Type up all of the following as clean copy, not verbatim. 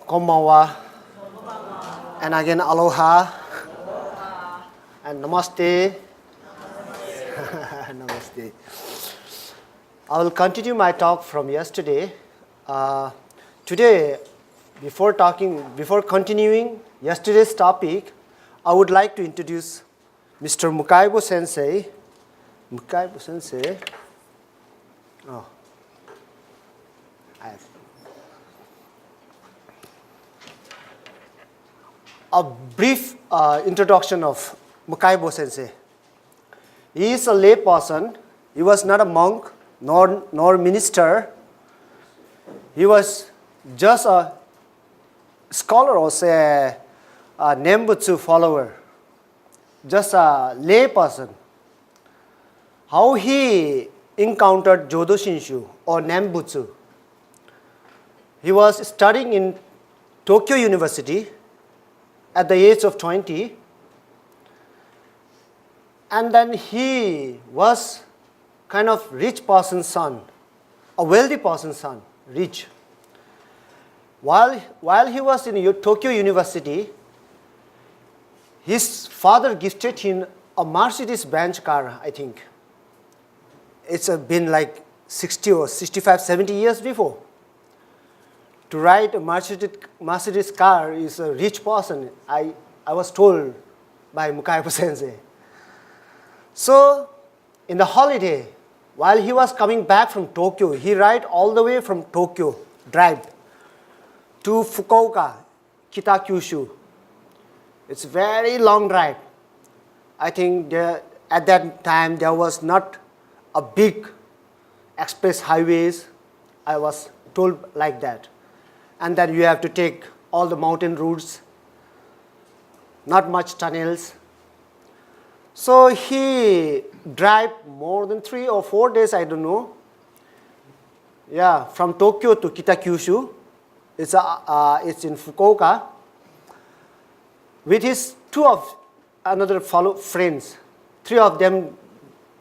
konbanwa, and again aloha, and namaste. Namaste. I will continue my talk from yesterday. Today, before continuing yesterday's topic, I would like to introduce Mr. Mukaibo Sensei. Mukaibo Sensei. A brief introduction of Mukaibo Sensei. He is a lay person. He was not a monk nor minister. He was just a scholar or say a Nembutsu follower, just a lay person. How he encountered Jodo Shinshu or Nembutsu. He was studying in Tokyo University at the age of 20, and then he was kind of rich person's son, a wealthy person's son, rich. While he was in Tokyo University, his father gifted him a Mercedes-Benz car, I think. It's been like 60 or 65, 70 years before. To ride a Mercedes car is a rich person, I was told by Mukaibo Sensei. So, in the holiday, while he was coming back from Tokyo, he ride all the way from Tokyo, drive to Fukuoka, Kitakyushu. It's a very long drive. I think at that time there was not a big express highways. I was told like that. And then you have to take all the mountain routes, not much tunnels. So he drive more than 3 or 4 days, I don't know. Yeah, from Tokyo to Kitakyushu. It's in Fukuoka. With his another friends, 3 of them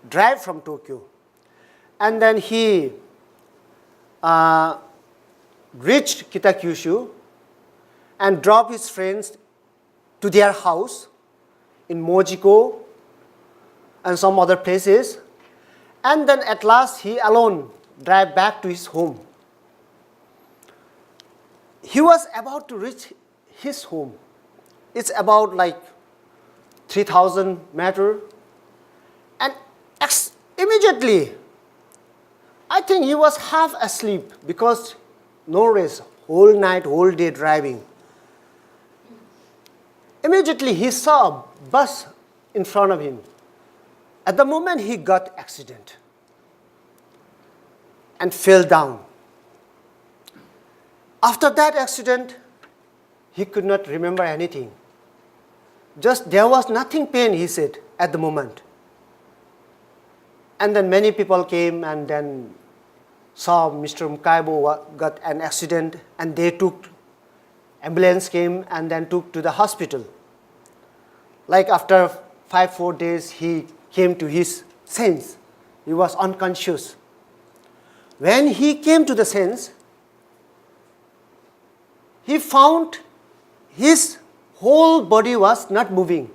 drive from Tokyo. And then he reached Kitakyushu and dropped his friends to their house in Mojiko and some other places. And then at last he alone drive back to his home. He was about to reach his home. It's about like 3,000 meters. And immediately, I think he was half asleep because no rest, whole night, whole day driving. Immediately he saw a bus in front of him. At the moment he got accident and fell down. After that accident, he could not remember anything. Just there was nothing pain, he said, at the moment. And then many people came and then saw Mr. Mukaibo got an accident, and they ambulance came and then took to the hospital. Like after 5-4 days, he came to his sense. He was unconscious. When he came to the sense, he found his whole body was not moving.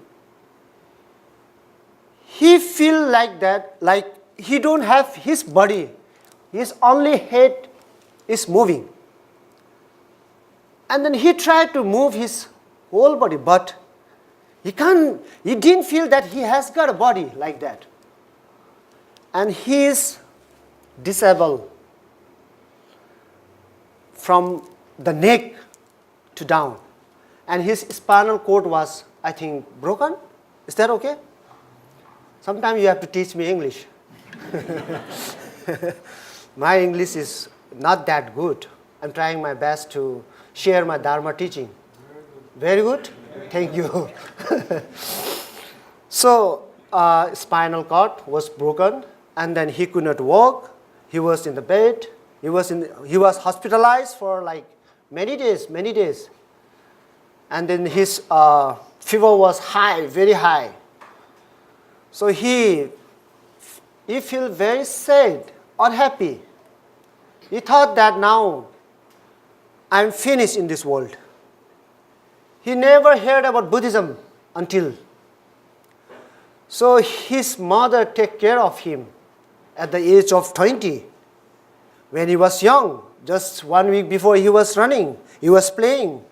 He feel like that, like he don't have his body. His only head is moving. And then he tried to move his whole body, but he didn't feel that he has got a body like that. And he is disabled from the neck to down. And his spinal cord was, I think, broken. Is that okay? Sometimes you have to teach me English. My English is not that good. I'm trying my best to share my Dharma teaching. Very good? Thank you. So, spinal cord was broken, and then he could not walk. He was in the bed. He was hospitalized for like many days. And then his fever was high, very high. So he felt very sad, unhappy. He thought that now I'm finished in this world. He never heard about Buddhism until. So his mother took care of him at the age of 20. When he was young, just 1 week before he was running, he was playing.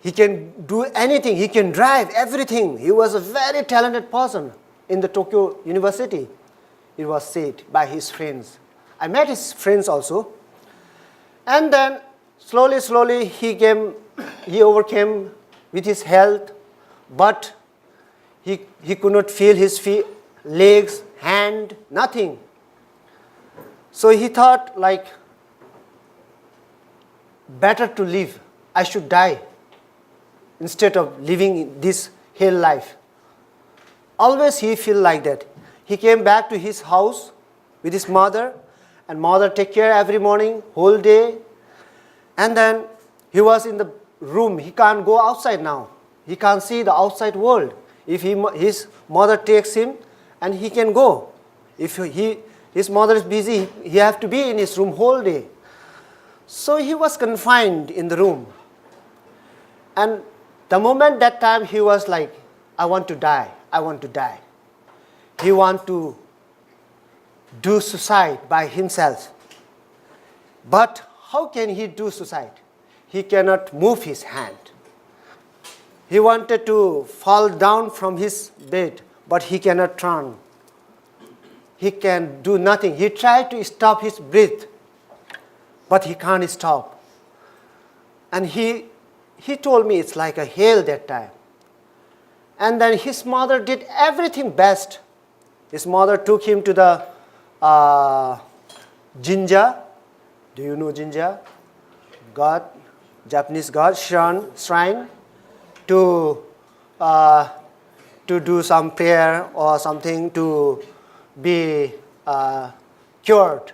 He can do anything, he can drive everything. He was a very talented person in the Tokyo University. It was said by his friends. I met his friends also. And then slowly he overcame with his health, but he could not feel his feet, legs, hand, nothing. So he thought like, better to live, I should die instead of living this hell life. Always he feel like that. He came back to his house with his mother, and mother take care every morning, whole day. And then he was in the room. He can't go outside now. He can't see the outside world. If his mother takes him, and he can go. If his mother is busy, he have to be in his room whole day. So he was confined in the room. And the moment that time he was like, I want to die, I want to die. He want to do suicide by himself. But how can he do suicide? He cannot move his hand. He wanted to fall down from his bed, but he cannot turn. He can do nothing. He tried to stop his breath, but he can't stop. And he told me it's like a hell that time. And then his mother did everything best. His mother took him to the jinja. Do you know jinja? God, Japanese God, shrine, to do some prayer or something to be cured.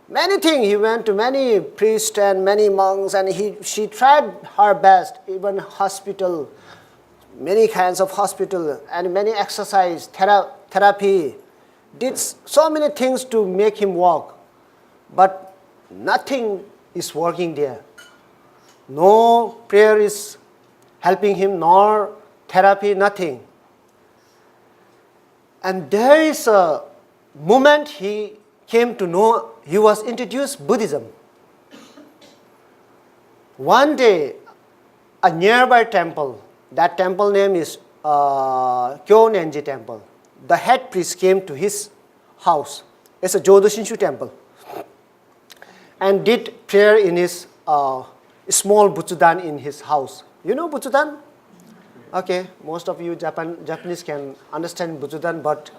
Many things. He went to many priests and many monks, and she tried her best, even hospital, many kinds of hospital, and many exercise, therapy, did so many things to make him walk. But nothing is working there. No prayer is helping him, nor therapy, nothing. And there is a moment he came to know, he was introduced Buddhism. One day, a nearby temple, that temple name is Hongwanji temple. The head priest came to his house. It's a Jodo Shinshu temple. And did prayer in his small butsudan in his house. You know butsudan? Okay, most of you Japanese can understand butsudan, but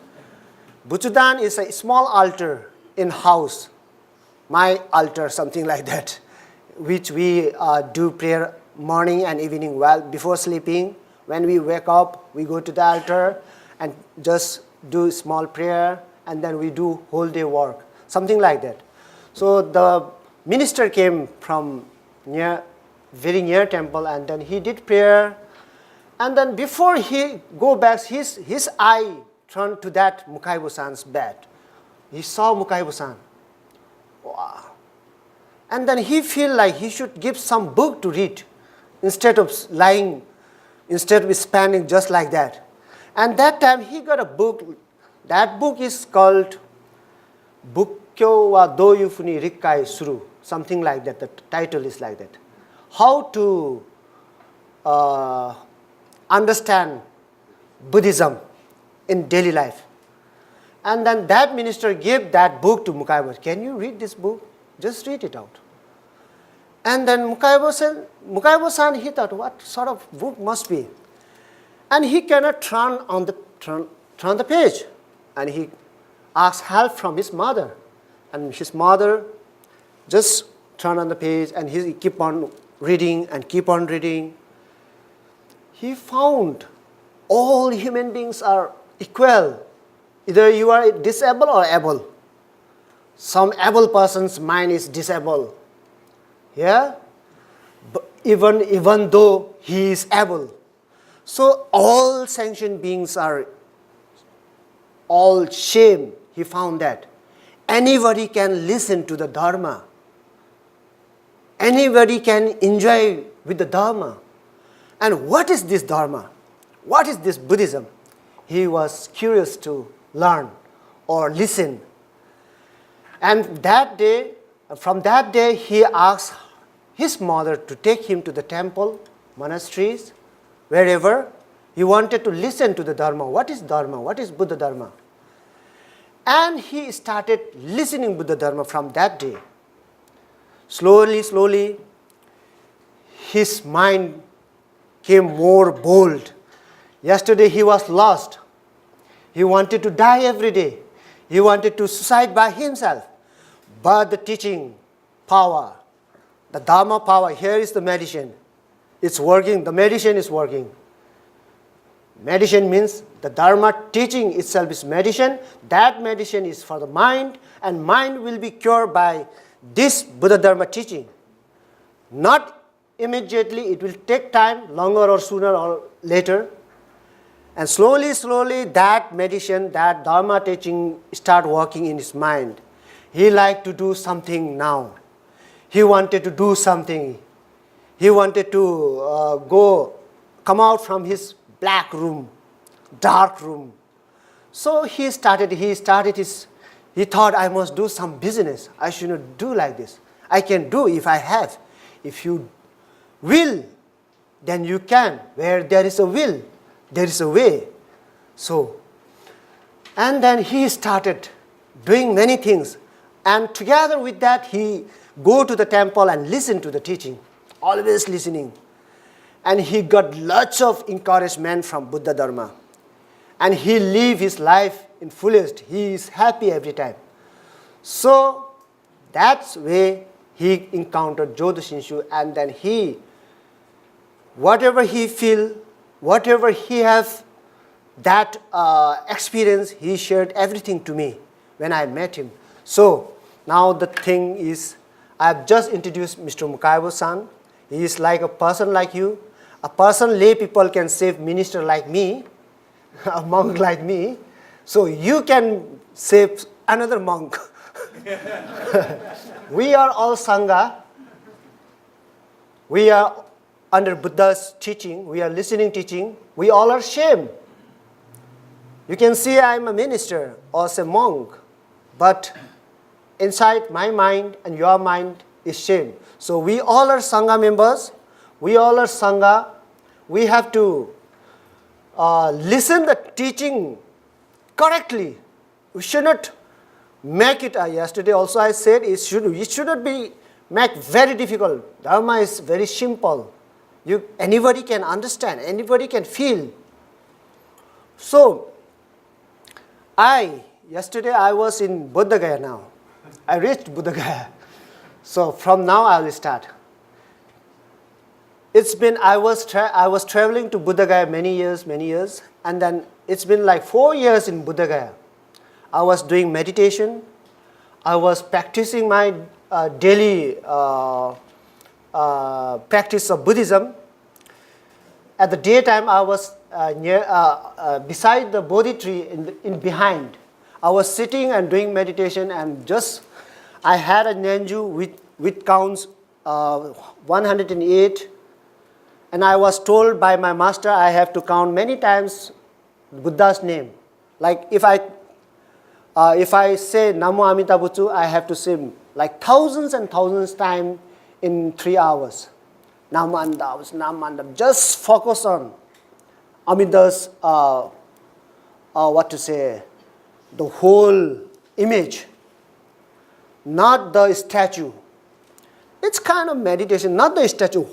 butsudan is a small altar in house, my altar, something like that, which we do prayer morning and evening while before sleeping. When we wake up, we go to the altar and just do small prayer, and then we do whole day work, something like that. So the minister came from very near temple, and then he did prayer, and then before he go back, his eye turned to that Mukaibo-san's bed. He saw Mukaibo-san. Wow. And then he feel like he should give some book to read instead of lying, instead of standing just like that. And that time he got a book. That book is called Bukkyo wa Doyu Funi Rikkai Suru, something like that. The title is like that. How to understand Buddhism in daily life. And then that minister gave that book to Mukaibo. Can you read this book? Just read it out. And then Mukaibo-san, he thought, what sort of book must be? And he cannot turn the page. And he asked help from his mother. And his mother just turned on the page, and he keep on reading and keep on reading. He found all human beings are equal. Either you are disabled or able. Some able person's mind is disabled. Yeah? But even though he is able. So all sentient beings are all same. He found that. Anybody can listen to the Dharma. Anybody can enjoy with the Dharma. And what is this Dharma? What is this Buddhism? He was curious to learn or listen. And from that day, he asked his mother to take him to the temple, monasteries, wherever. He wanted to listen to the Dharma. What is Dharma? What is Buddha Dharma? And he started listening Buddha Dharma from that day. Slowly, slowly, his mind came more bold. Yesterday he was lost. He wanted to die every day. He wanted to suicide by himself. But the teaching power, the Dharma power, here is the medicine. It's working. The medicine is working. Medicine means the Dharma teaching itself is medicine. That medicine is for the mind, and mind will be cured by this Buddha Dharma teaching. Not immediately, it will take time, longer or sooner or later. And slowly, slowly that medicine, that Dharma teaching start working in his mind. He liked to do something now. He wanted to do something. He wanted to come out from his black room, dark room. So he thought I must do some business. I should not do like this. I can do if I have. If you will, then you can. Where there is a will, there is a way. So, and then he started doing many things. And together with that, he go to the temple and listen to the teaching. Always listening. And he got lots of encouragement from Buddha Dharma. And he live his life in fullest. He is happy every time. So that's way he encountered Jodo Shinshu, and then whatever he feel, whatever he have, that experience, he shared everything to me when I met him. So now the thing is, I have just introduced Mr. Mukaibo-san. He is like a person like you. A person lay people can save minister like me, a monk like me. So you can save another monk. We are all Sangha. We are under Buddha's teaching. We are listening teaching. We all are shame. You can see I am a minister or a monk, but inside my mind and your mind is shame. So we all are Sangha members. We all are Sangha. We have to listen the teaching correctly. We should not make it. Yesterday also I said it should not be make very difficult. Dharma is very simple. Anybody can understand. Anybody can feel. So yesterday I was in Buddha Gaya now. I reached Buddha Gaya. So from now I will start. I was traveling to Buddha Gaya many years, and then it's been like 4 years in Buddha Gaya. I was doing meditation. I was practicing my daily practice of Buddhism. At the daytime, I was beside the Bodhi tree in behind. I was sitting and doing meditation, and I had a Nyanju with counts 108. And I was told by my master I have to count many times Buddha's name. Like if I say Namo Amida Butsu, I have to say like thousands and thousands times in 3 hours. Namandam. Just focus on Amida's the whole image, not the statue. It's kind of meditation, not the statue.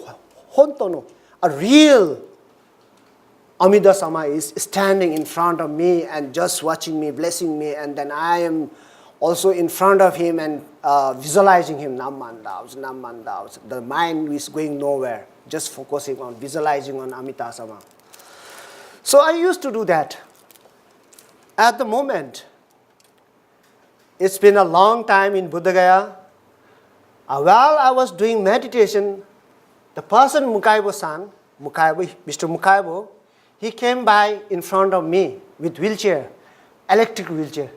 Hontono. A real Amida Sama is standing in front of me and just watching me, blessing me, and then I am also in front of him and visualizing him. Namandaus. The mind is going nowhere, just focusing on visualizing on Amida Sama. So I used to do that. At the moment, it's been a long time in Buddha Gaya. While I was doing meditation, the person Mukaibo-san, Mr. Mukaibo, he came by in front of me with wheelchair, electric wheelchair.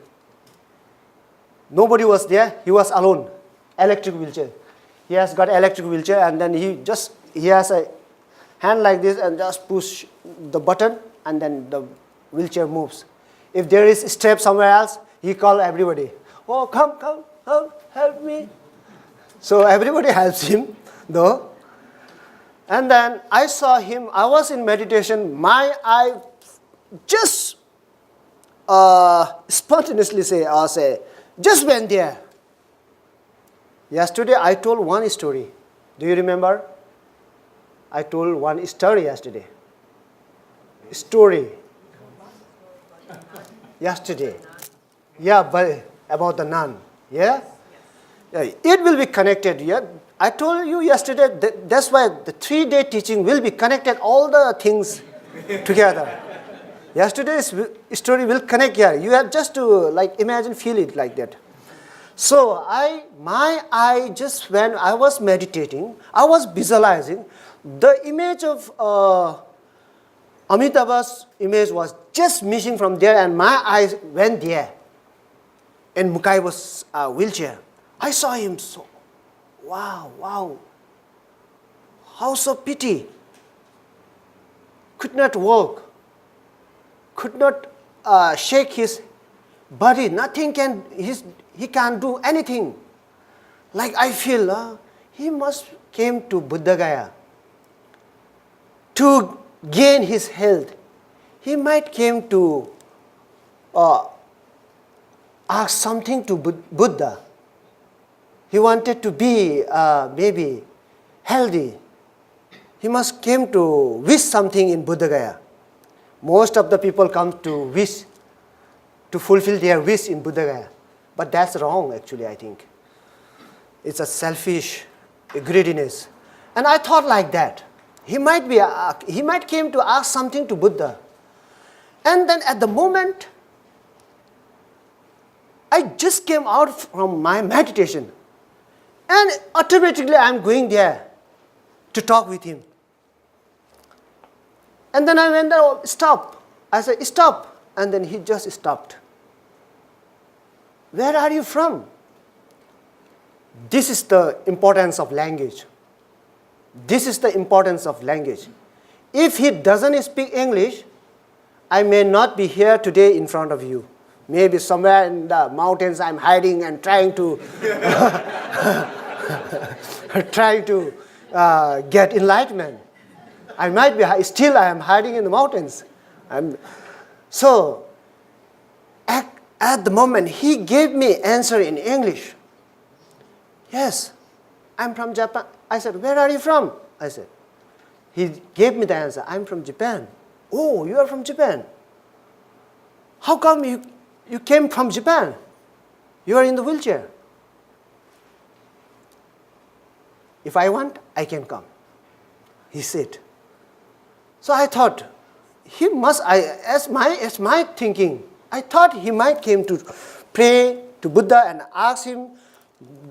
Nobody was there, he was alone, electric wheelchair. He has got electric wheelchair, and then he has a hand like this and just push the button, and then the wheelchair moves. If there is a step somewhere else, he call everybody. Oh, come, help me. So everybody helps him, though. And then I saw him. I was in meditation. My eye just spontaneously say, just went there. Yesterday I told one story. Do you remember? I told one story yesterday. Story. Yesterday. Yeah, but about the nun. Yeah? It will be connected. Yeah? I told you yesterday that's why the 3-day teaching will be connected, all the things together. Yesterday's story will connect here. You have just to like imagine, feel it like that. So my eye just when I was meditating, I was visualizing the image of Amitabha's image was just missing from there, and my eyes went there. And Mukai was wheelchair. I saw him so, wow. How so pity. Could not walk. Could not shake his body. Nothing can, he can't do anything. Like I feel he must came to Buddha Gaya to gain his health. He might came to ask something to Buddha. He wanted to be maybe healthy. He must came to wish something in Buddha Gaya. Most of the people come to wish, to fulfill their wish in Buddha Gaya. But that's wrong actually, I think. It's a selfish greediness. And I thought like that. He might came to ask something to Buddha. And then at the moment, I just came out from my meditation. And automatically I'm going there to talk with him. And then I went there, stop. I said, stop. And then he just stopped. Where are you from? This is the importance of language. This is the importance of language. If he doesn't speak English, I may not be here today in front of you. Maybe somewhere in the mountains I'm hiding and trying to get enlightenment. I might be still I am hiding in the mountains. So at the moment he gave me answer in English. Yes, I'm from Japan. I said, where are you from? I said. He gave me the answer. I'm from Japan. Oh, you are from Japan. How come you came from Japan? You are in the wheelchair. If I want, I can come. He said. So I thought, he must, as my thinking, I thought he might came to pray to Buddha and ask him,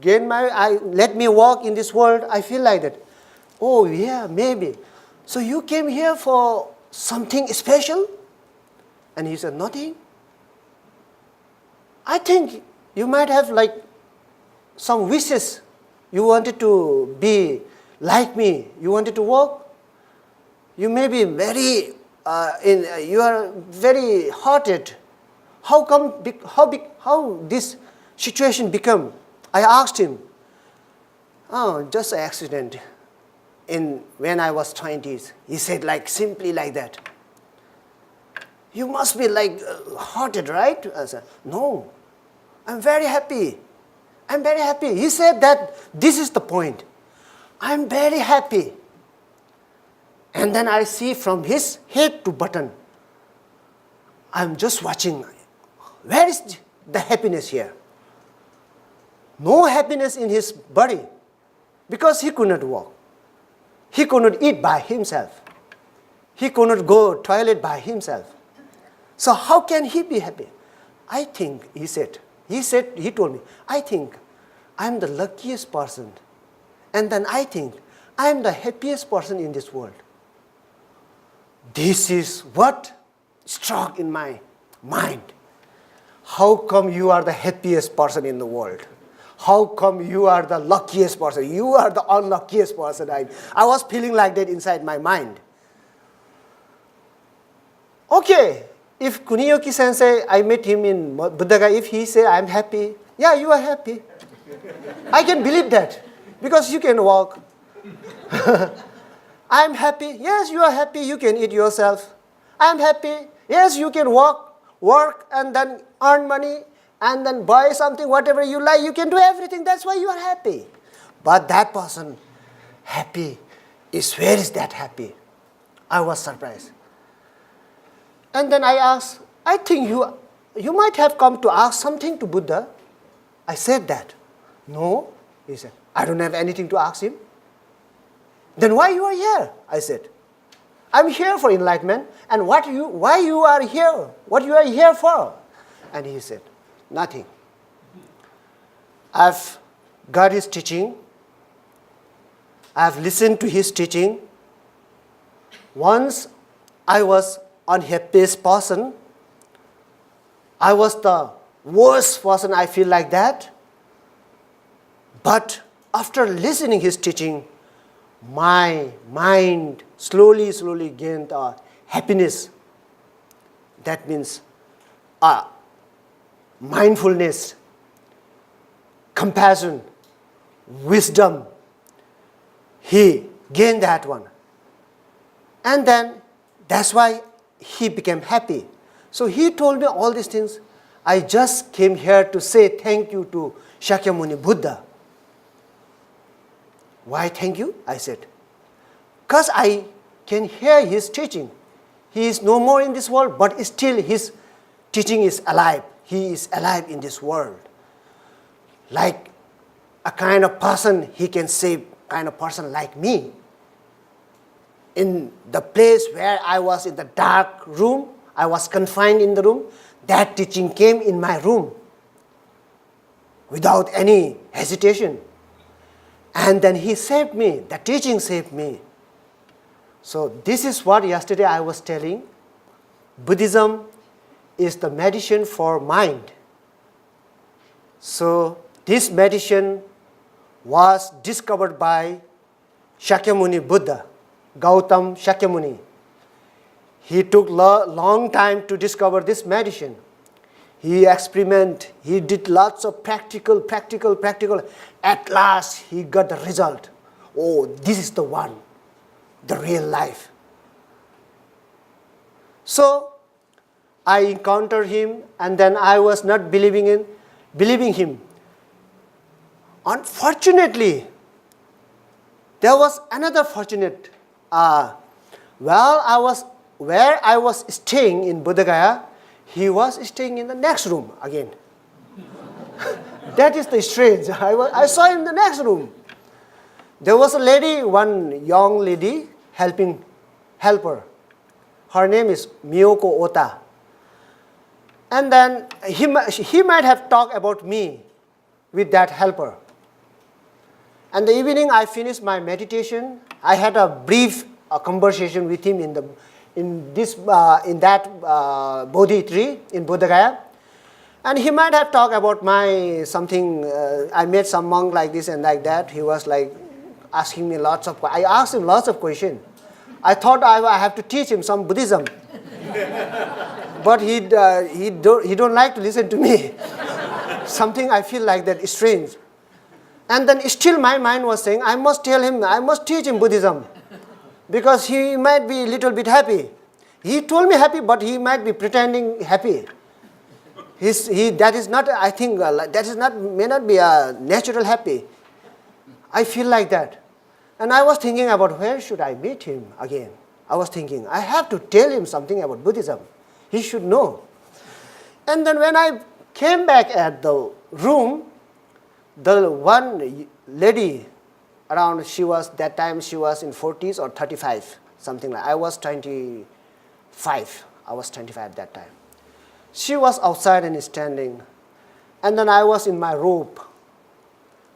let me walk in this world. I feel like that. Oh yeah, maybe. So you came here for something special? And he said, nothing. I think you might have like some wishes. You wanted to be like me. You wanted to walk. You may be very, you are very hearted. How this situation become? I asked him. Oh, just an accident. When I was 20s, he said like simply like that. You must be like hearted, right? I said, no, I'm very happy. I'm very happy. He said that this is the point. I'm very happy. And then I see from his head to button, I'm just watching. Where is the happiness here? No happiness in his body because he could not walk. He could not eat by himself. He could not go to toilet by himself. So how can he be happy? I think, he told me, I think I'm the luckiest person. And then I think I'm the happiest person in this world. This is what struck in my mind. How come you are the happiest person in the world? how come you are the luckiest person? You are the unluckiest person. I was feeling like that inside my mind. Okay, if Kuniyoki sensei, I met him in Buddha, if he say, I'm happy, yeah, you are happy. I can believe that because you can walk. I'm happy. Yes, you are happy. You can eat yourself. I'm happy. Yes, you can walk, work, and then earn money, and then buy something, whatever you like. You can do everything. That's why you are happy. But that person, happy, where is that happy? I was surprised. And then I asked, I think you might have come to ask something to Buddha. I said that. No, he said, I don't have anything to ask him. Then why you are here? I said, I'm here for enlightenment. And why you are here? What you are here for? And he said, nothing. I've got his teaching. I've listened to his teaching. Once I was unhappiest person. I was the worst person, I feel like that. But after listening his teaching, my mind slowly gained happiness. That means mindfulness, compassion, wisdom. He gained that one. And then that's why he became happy. So he told me all these things. I just came here to say thank you to Shakyamuni Buddha. Why thank you? I said, because I can hear his teaching. He is no more in this world, but still his teaching is alive. He is alive in this world. Like a kind of person he can save, kind of person like me. In the place where I was in the dark room, I was confined in the room, that teaching came in my room without any hesitation. And then he saved me, the teaching saved me. So this is what yesterday I was telling. Buddhism is the medicine for mind. So this medicine was discovered by Shakyamuni Buddha, Gautam Shakyamuni. He took long time to discover this medicine. He experimented, he did lots of practical. At last, he got the result. Oh, this is the one, the real life. So, I encountered him, and then I was not believing him. Unfortunately, there was another fortunate. Where I was staying in Buddha Gaya, he was staying in the next room again. That is the strange. I saw him in the next room. There was a lady, one young lady, helper. Her name is Miyoko Ota. And then he might have talked about me with that helper. And the evening I finished my meditation. I had a brief conversation with him in that Bodhi tree in Buddha Gaya. And he might have talked about I met some monk like this and like that. He was like asking me I asked him lots of questions. I thought I have to teach him some Buddhism. But he don't like to listen to me. Something I feel like that is strange. And then still my mind was saying, I must teach him Buddhism. Because he might be a little bit happy. He told me happy, but he might be pretending happy. That is not, I think, may not be a natural happy. I feel like that. And I was thinking about where should I meet him again. I was thinking, I have to tell him something about Buddhism. He should know. And then when I came back at the room, the one lady around, that time she was in 40s or 35, something like. I was 25. I was 25 that time. She was outside and standing. And then I was in my robe.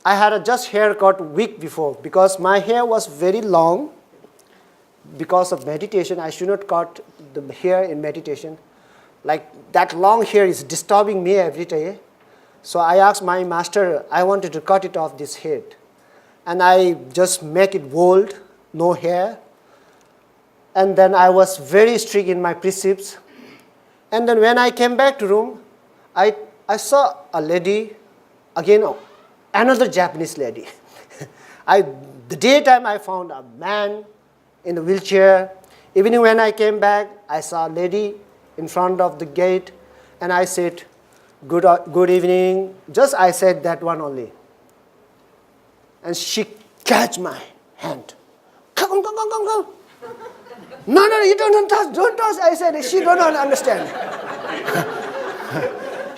I had just haircut week before because my hair was very long. Because of meditation, I should not cut the hair in meditation. Like that long hair is disturbing me every day. So I asked my master, I wanted to cut it off this head. And I just make it bald, no hair. And then I was very strict in my precepts. And then when I came back to room, I saw a lady, again, another Japanese lady. The daytime I found a man in a wheelchair. Evening when I came back, I saw a lady in front of the gate, and I said, good evening. Just I said that one only. And she catch my hand. Come. No, you don't touch. I said, she don't understand.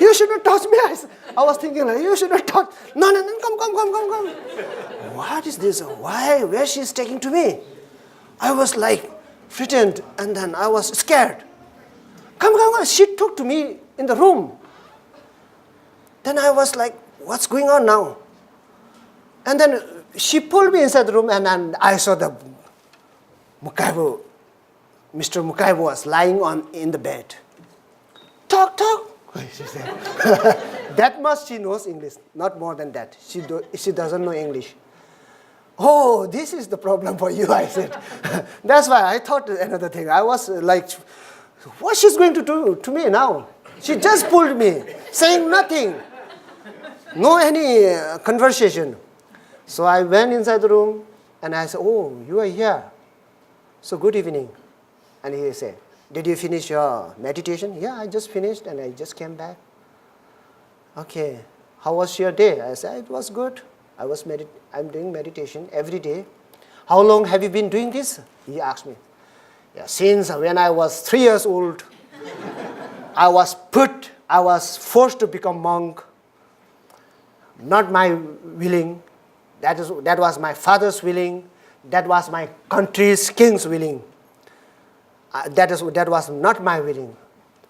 You shouldn't touch me. I was thinking, like, you shouldn't touch. No, come. What is this? Why? Where she's taking to me? I was like frightened, and then I was scared. Come. She took to me in the room. Then I was like, what's going on now? And then she pulled me inside the room, and then I saw the Mukaibu. Mr. Mukaibu was lying in the bed. Talk. She said. That much she knows English, not more than that. She doesn't know English. Oh, this is the problem for you, I said. That's why I thought another thing. I was like, what she's going to do to me now? She just pulled me, saying nothing. No any conversation. So I went inside the room, and I said, oh, you are here. So good evening. And he said, did you finish your meditation? Yeah, I just finished, and I just came back. Okay, how was your day? I said, it was good. I'm doing meditation every day. How long have you been doing this? He asked me. Yeah, since when I was 3 years old, I was forced to become monk. Not my willing. That was my father's willing. That was my country's king's willing. That was not my willing.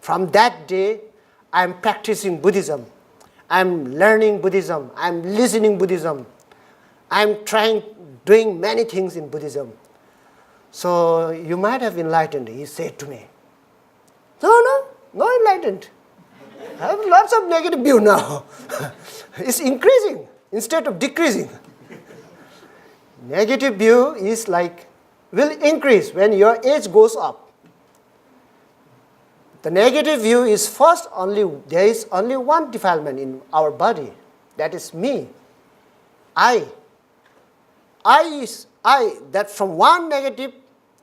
From that day, I'm practicing Buddhism. I'm learning Buddhism. I'm listening Buddhism. I'm doing many things in Buddhism. So you might have enlightened, he said to me. No enlightened. I have lots of negative view now. It's increasing instead of decreasing. Negative view is will increase when your age goes up. The negative view is there is only one defilement in our body. That is me. I, that from one negative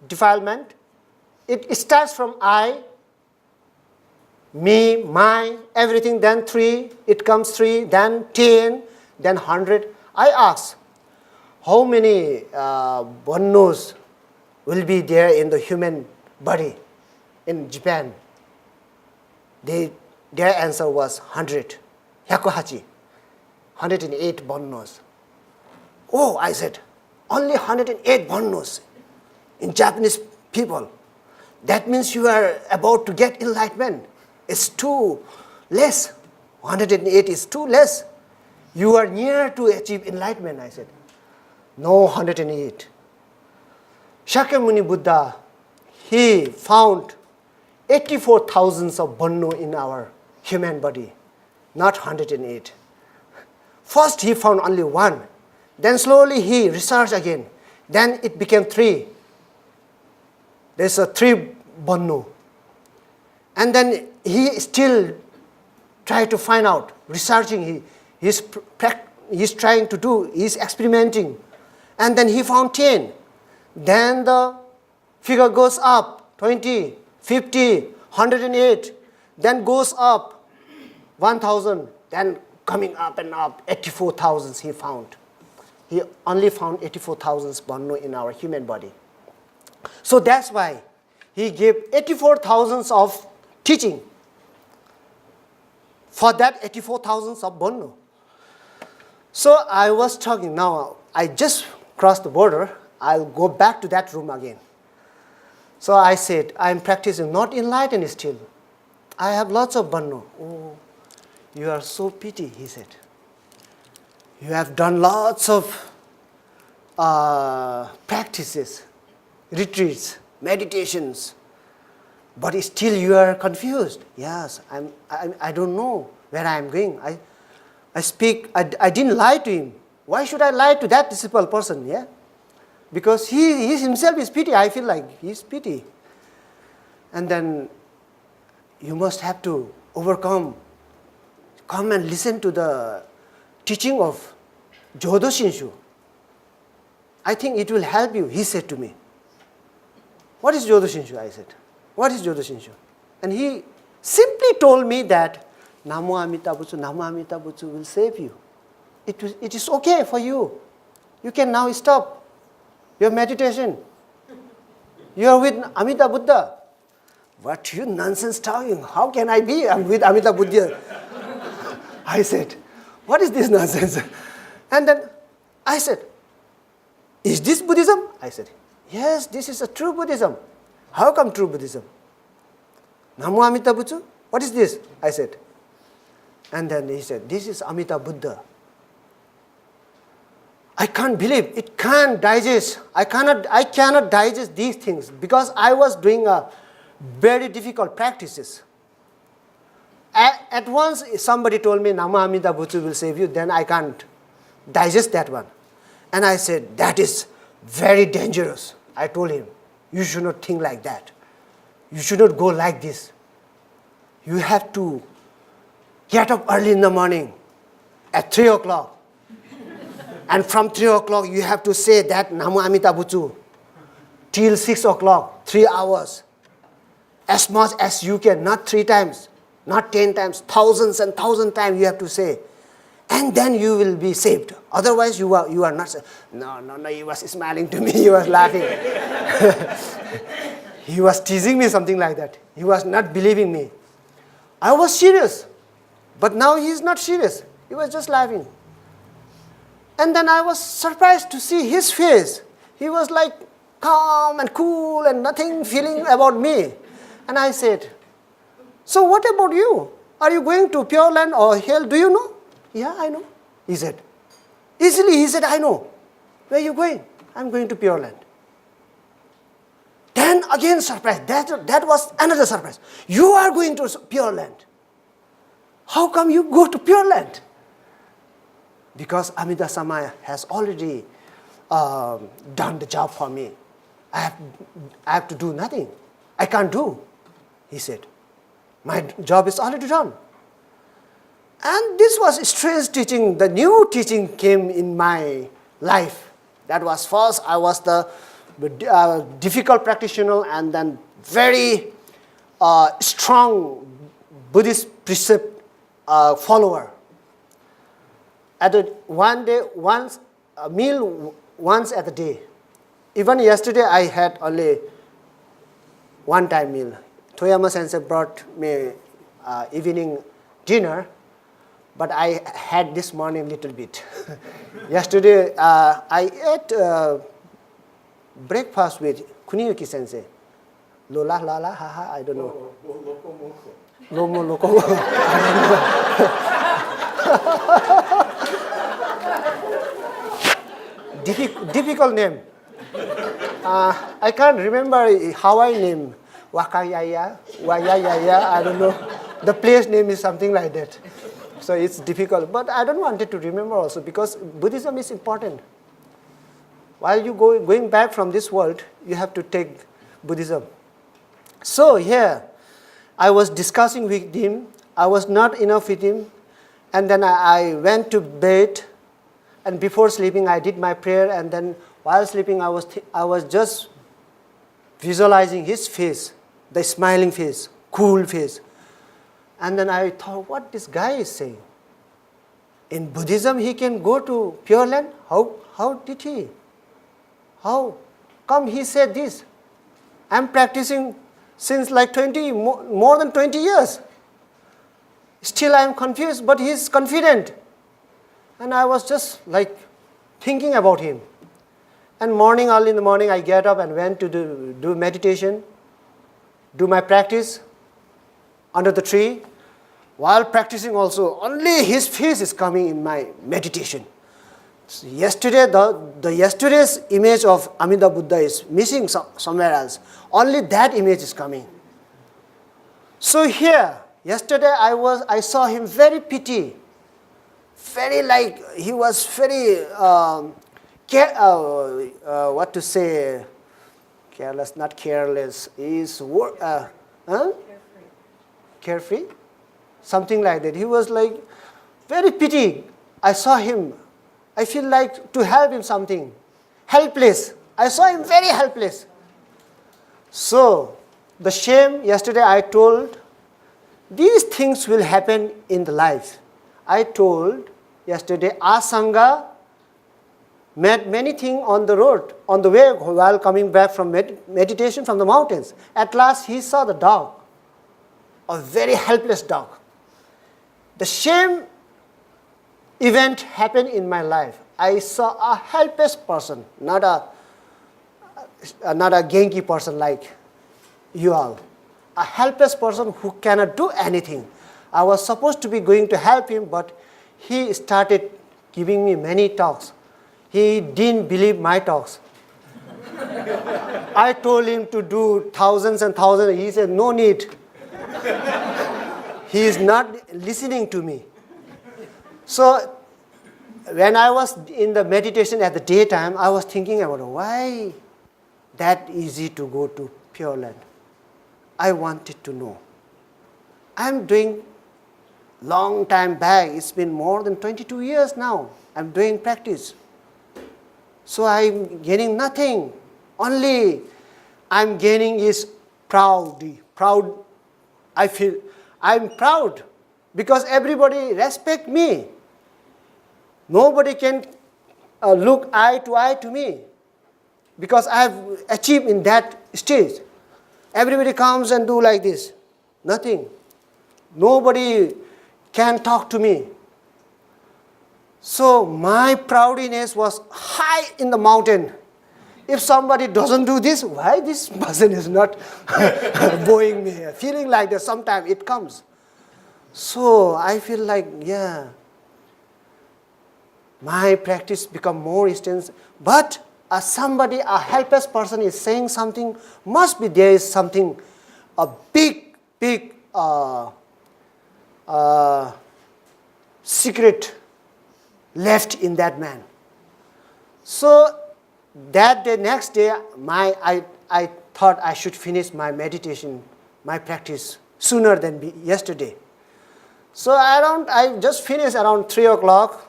defilement, it starts from I, me, mine, everything, then 3, it comes 3, then 10, then 100. I ask, how many bonnos will be there in the human body in Japan? Their answer was 100. 108 bonnos. Oh, I said, only 108 bonnos in Japanese people. That means you are about to get enlightenment. It's too less. 108 is too less. You are near to achieve enlightenment, I said. No, 108. Shakyamuni Buddha, he found 84,000 of bonno in our human body, not 108. First he found only 1. Then slowly he researched again. Then it became 3. There's a 3 bonno. And then he still tried to find out, researching, he's trying to do, he's experimenting. And then he found 10. Then the figure goes up, 20, 50, 108, then goes up, 1,000, then coming up and up, 84,000 he found. He only found 84,000 bonno in our human body. So that's why he gave 84,000 of teaching for that 84,000 of bonno. So I was talking, now I just crossed the border, I'll go back to that room again. So I said, I'm practicing, not enlightened still. I have lots of bonno. Oh, you are so pity, he said. You have done lots of practices, retreats, meditations, but still you are confused. Yes, I don't know where I am going. I didn't lie to him. Why should I lie to that disciple person, yeah? Because he himself is pity. I feel like he's pity. And then you must have to overcome. Come and listen to the teaching of Jodo Shinshu. I think it will help you, he said to me. What is Jodo Shinshu? I said. What is Jodo Shinshu? And he simply told me that Namo Amita Butsu will save you. It is okay for you. You can now stop your meditation. You are with Amita Buddha. What you nonsense talking? How can I be? I'm with Amita Buddha. I said, what is this nonsense? And then I said, is this Buddhism? I said, yes, this is a true Buddhism. How come true Buddhism? Namo Amita Butsu? What is this? I said. And then he said, this is Amita Buddha. I can't believe, it can't digest. I cannot digest these things because I was doing a very difficult practices. At once somebody told me Namo Amita Butsu will save you, then I can't digest that one. And I said, that is very dangerous. I told him, you should not think like that. You should not go like this. You have to get up early in the morning at 3 o'clock. And from 3 o'clock you have to say that Namo Amita Butsu till 6 o'clock, 3 hours. As much as you can, not 3 times, not 10 times, thousands and thousands times you have to say. And then you will be saved. Otherwise you are not saved. No, he was smiling to me, he was laughing. He was teasing me, something like that. He was not believing me. I was serious. But now he is not serious. He was just laughing. And then I was surprised to see his face. He was like calm and cool and nothing feeling about me. And I said, so what about you? Are you going to Pure Land or Hell? Do you know? Yeah, I know. He said. Easily he said, I know. Where are you going? I'm going to Pure Land. Then again surprise. That was another surprise. You are going to Pure Land. How come you go to Pure Land? Because Amida Samaya has already done the job for me. I have to do nothing. I can't do, he said. My job is already done. And this was strange teaching. The new teaching came in my life. That was first, I was the difficult practitioner and then very strong Buddhist precept follower. At once a meal once at a day. Even yesterday I had only one-time meal. Toyama Sensei brought me evening dinner, but I had this morning a little bit. Yesterday I ate breakfast with Kuniyuki Sensei. Lola, lala, haha, I don't know. Lomo, loko. Difficult name. I can't remember how I name. Wakayaya, Wayayaya, I don't know. The place name is something like that. So it's difficult. But I don't want it to remember also because Buddhism is important. While you going back from this world, you have to take Buddhism. So here, I was discussing with him. I was not enough with him. And then I went to bed. And before sleeping, I did my prayer. And then while sleeping, I was just visualizing his face, the smiling face, cool face. And then I thought, what this guy is saying? In Buddhism, he can go to Pure Land? How did he? How come he said this? I'm practicing since like more than 20 years. Still I am confused, but he is confident. And I was just like thinking about him. And early in the morning, I get up and went to do meditation, do my practice under the tree. While practicing also, only his face is coming in my meditation. So yesterday, the yesterday's image of Amida Buddha is missing somewhere else. Only that image is coming. So here, yesterday I saw him very very like, he was very, what to say, careless, not careless, he's carefree, something like that. He was like very pity. I saw him. I feel like to help him something. Helpless. I saw him very helpless. So, the shame, yesterday I told, these things will happen in the life. I told yesterday, Asanga met many things on the road, on the way while coming back from meditation from the mountains. At last he saw the dog, a very helpless dog. The same event happened in my life. I saw a helpless person, not a Genki person like you all. A helpless person who cannot do anything. I was supposed to be going to help him, but he started giving me many talks. He didn't believe my talks. I told him to do thousands and thousands. He said, no need. He is not listening to me. So when I was in the meditation at the daytime, I was thinking about why that easy to go to Pure Land. I wanted to know. I'm doing long time back. It's been more than 22 years now. I'm doing practice. So I'm gaining nothing. Only I'm gaining is proud. I feel I'm proud because everybody respect me. Nobody can look eye to me because I have achieved in that stage. Everybody comes and do like this. Nothing. Nobody can talk to me. So my proudness was high in the mountain. If somebody doesn't do this, why this person is not bowing me? Feeling like that, sometimes it comes. So I feel like, my practice become more intense. But somebody, a helpless person is saying something, must be there is something, a big secret left in that man. So that day, next day, I thought I should finish my meditation, my practice sooner than yesterday. So I just finished around 3 o'clock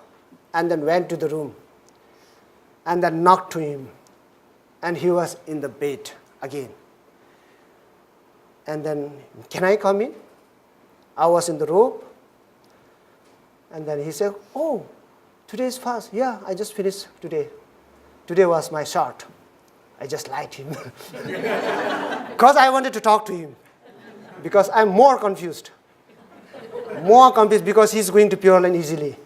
and then went to the room and then knocked to him. And he was in the bed again. And then, can I come in? I was in the robe. And then he said, oh, today is fast. Yeah, I just finished today. Today was my short. I just liked him. Because I wanted to talk to him. Because I'm more confused. More confused because he's going to Pure Land easily.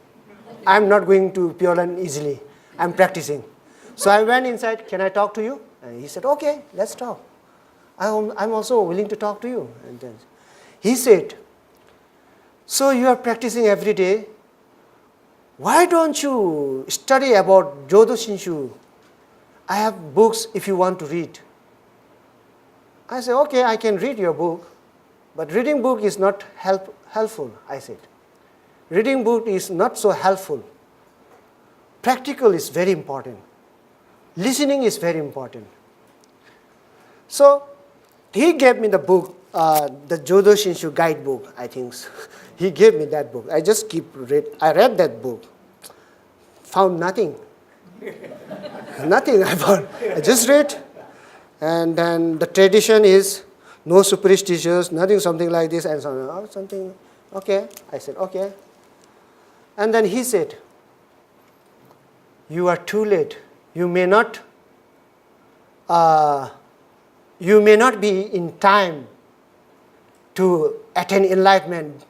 I'm not going to Pure Land easily. I'm practicing. So I went inside, can I talk to you? And he said, okay, let's talk. I'm also willing to talk to you. And then he said, so you are practicing every day. Why don't you study about Jodo Shinshu? I have books if you want to read. I said, okay, I can read your book. But reading book is not helpful, I said. Reading book is not so helpful. Practical is very important. Listening is very important. So he gave me the book, the Jodo Shinshu guidebook, I think. He gave me that book. I just I read that book. Found nothing. Nothing I found. I just read. And then the tradition is no superstitions, nothing, something like this, and something. Okay. I said, okay. And then he said, you are too late. You may not be in time to attain enlightenment.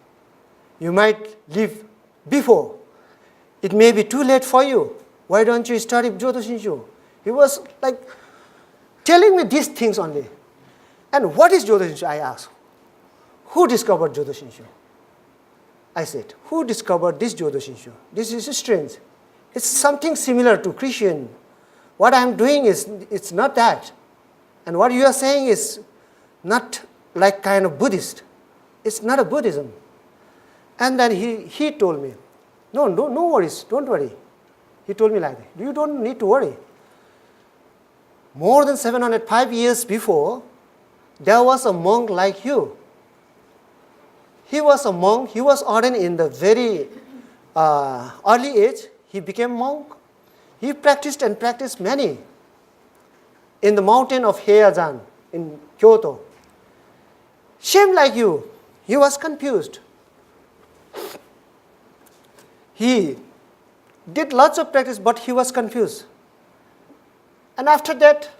You might live before. It may be too late for you. Why don't you study Jodo Shinshu? He was like telling me these things only. And what is Jodo Shinshu? I asked. Who discovered Jodo Shinshu? I said, who discovered this Jodo Shinshu? This is strange. It's something similar to Christian. What I'm doing is, it's not that. And what you are saying is not like kind of Buddhist. It's not a Buddhism. And then he told me, No, no worries, don't worry. He told me like that. You don't need to worry. More than 705 years before, there was a monk like you. He was a monk. He was ordained in the very early age. He became monk. He practiced and practiced many in the mountain of Heian in Kyoto. Same like you. He was confused. He did lots of practice, but he was confused. And after that,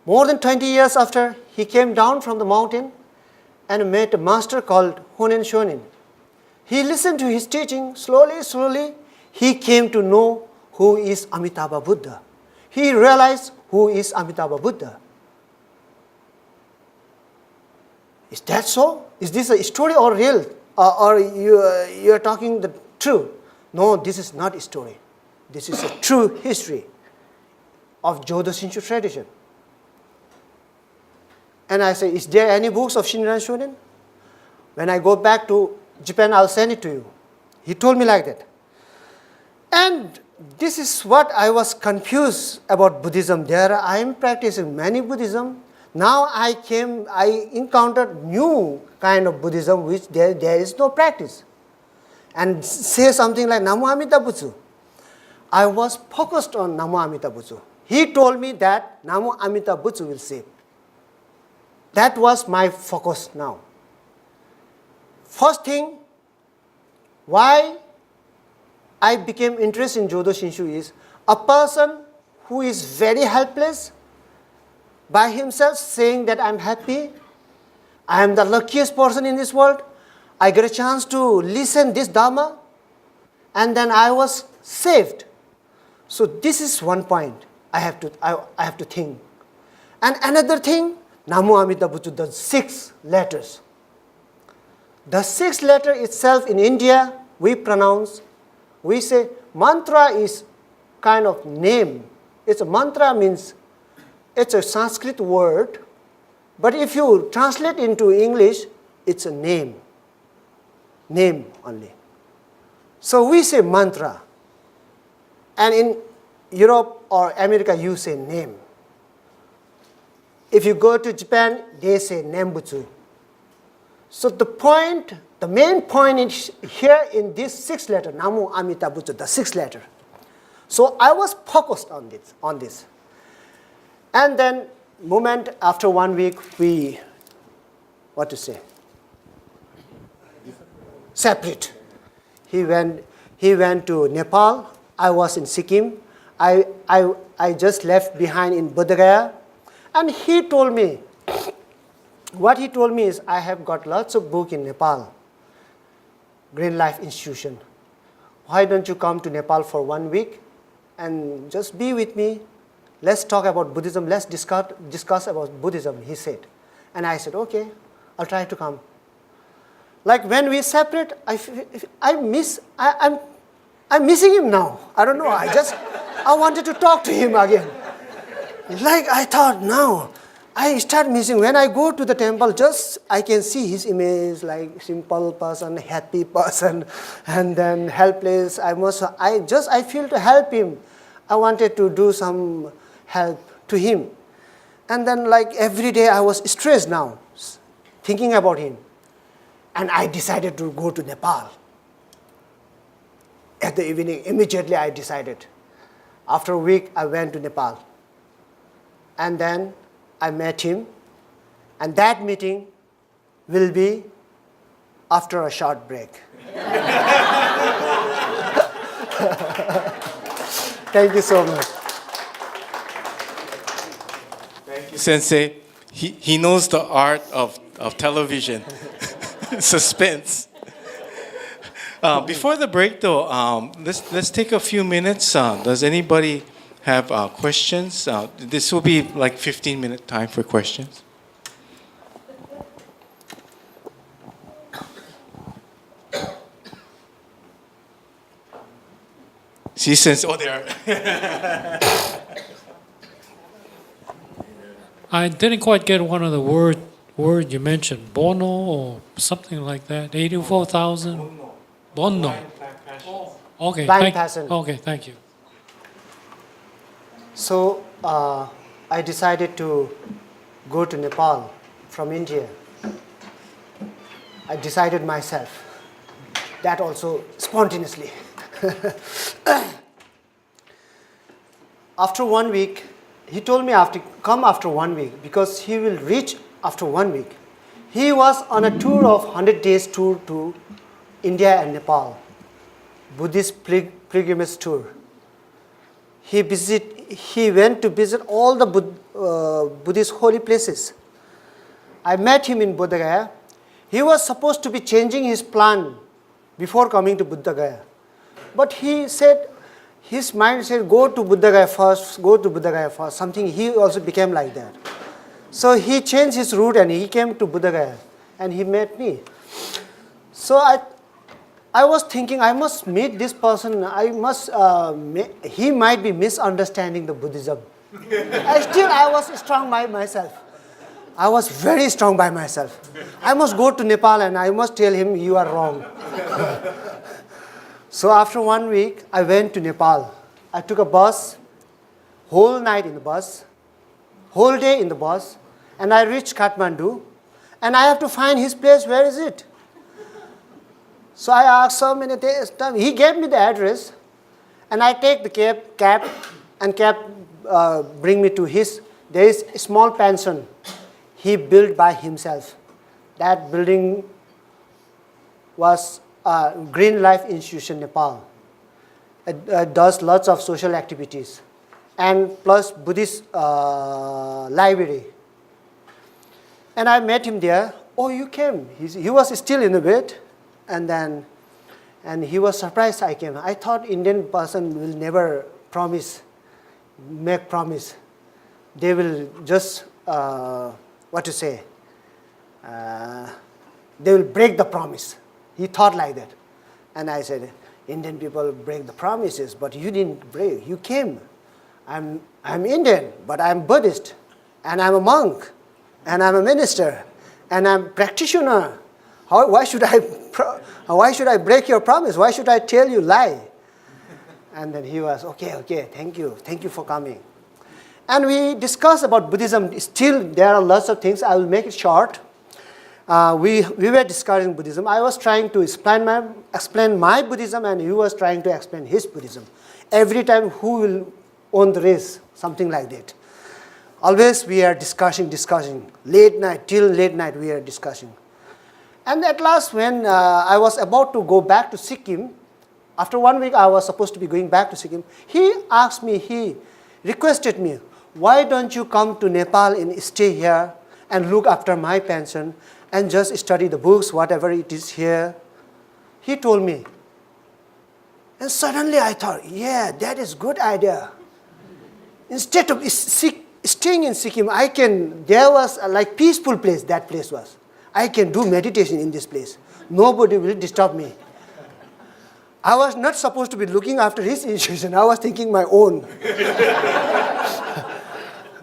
more than 20 years after, he came down from the mountain and met a master called Honen Shonin. He listened to his teaching. Slowly, he came to know who is Amitabha Buddha. He realized who is Amitabha Buddha. Is that so? Is this a story or real? Or you are talking the truth? No, this is not a story. This is a true history of Jodo Shinshu tradition. And I say, is there any books of Shinran Shonin? When I go back to Japan, I'll send it to you. He told me like that. And this is what I was confused about Buddhism. There I am practicing many Buddhism. Now I encountered new kind of Buddhism which there is no practice. And say something like Namo Amida Butsu. I was focused on Namo Amida Butsu. He told me that Namo Amida Butsu will save. That was my focus now. First thing, why I became interested in Jodo Shinshu is a person who is very helpless by himself saying that I'm happy, I am the luckiest person in this world, I get a chance to listen this Dharma, and then I was saved. So this is one point I have to think. And another thing, Namo Amida Butsu, the 6 letters. The 6th letter itself in India, we say mantra is kind of name. It's a mantra means it's a Sanskrit word, but if you translate into English, it's a name. Name only. So we say mantra. And in Europe or America, you say name. If you go to Japan, they say Nembutsu. So the main point is here in this 6th letter, Namo Amida Butsu, the 6th letter. So I was focused on this. And then, moment after 1 week, we, separate. He went to Nepal. I was in Sikkim. I just left behind in Bodh Gaya. And he told me, what he told me is, I have got lots of books in Nepal, Green Life Institution. Why don't you come to Nepal for 1 week and just be with me? Let's talk about Buddhism. Let's discuss about Buddhism, he said. And I said, okay, I'll try to come. Like when we separate, I'm missing him now. I don't know. I wanted to talk to him again. Like I thought, now I start missing. When I go to the temple, just I can see his image, like simple person, happy person, and then helpless. I feel to help him. I wanted to do some help to him. And then like every day I was stressed now, thinking about him. And I decided to go to Nepal. At the evening, immediately I decided. After a week, I went to Nepal. And then I met him. And that meeting will be after a short break. Thank you so much. Thank you, Sensei. He knows the art of television. Suspense. Before the break, though, let's take a few minutes. Does anybody have questions? This will be like 15-minute time for questions. See, since there. I didn't quite get one of the word you mentioned, Bono or something like that. 84,000. Bonno. Okay. Blind person. Okay, thank you. So I decided to go to Nepal from India. I decided myself. That also spontaneously. After 1 week, he told me come after 1 week because he will reach after 1 week. He was on a tour of 100 days tour to India and Nepal, Buddhist pilgrimage tour. He went to visit all the Buddhist holy places. I met him in Bodh Gaya. He was supposed to be changing his plan before coming to Bodh Gaya. But he said, his mind said, go to Bodh Gaya first, go to Bodh Gaya first. Something, he also became like that. So he changed his route and he came to Bodh Gaya and he met me. So I was thinking, I must meet this person. He might be misunderstanding the Buddhism. I was strong by myself. I was very strong by myself. I must go to Nepal and I must tell him, you are wrong. So after 1 week, I went to Nepal. I took a bus, whole night in the bus, whole day in the bus, and I reached Kathmandu, and I have to find his place. Where is it? So I asked so many times. He gave me the address, and I take the cab bring me to his. There is a small pension he built by himself. That building was Green Life Institution Nepal. It does lots of social activities, and plus Buddhist library. And I met him there. Oh, you came. He was still in the bed. And he was surprised I came. I thought Indian person will never make promise. They will just, they will break the promise. He thought like that. And I said, Indian people break the promises, but you didn't break. You came. I'm Indian, but I'm Buddhist, and I'm a monk, and I'm a minister, and I'm a practitioner. Why should I break your promise? Why should I tell you lie? And then he was, okay, thank you for coming. And we discussed about Buddhism. Still, there are lots of things. I will make it short. We were discussing Buddhism. I was trying to explain my Buddhism, and he was trying to explain his Buddhism. Every time, who will own the race? Something like that. Always we are discussing. Till late night we are discussing. And at last, when I was about to go back to Sikkim, after 1 week I was supposed to be going back to Sikkim, he requested me, why don't you come to Nepal and stay here and look after my pension and just study the books, whatever it is here. He told me. And suddenly I thought, yeah, that is good idea. Instead of staying in Sikkim, there was a peaceful place, that place was. I can do meditation in this place. Nobody will disturb me. I was not supposed to be looking after his institution. I was thinking my own.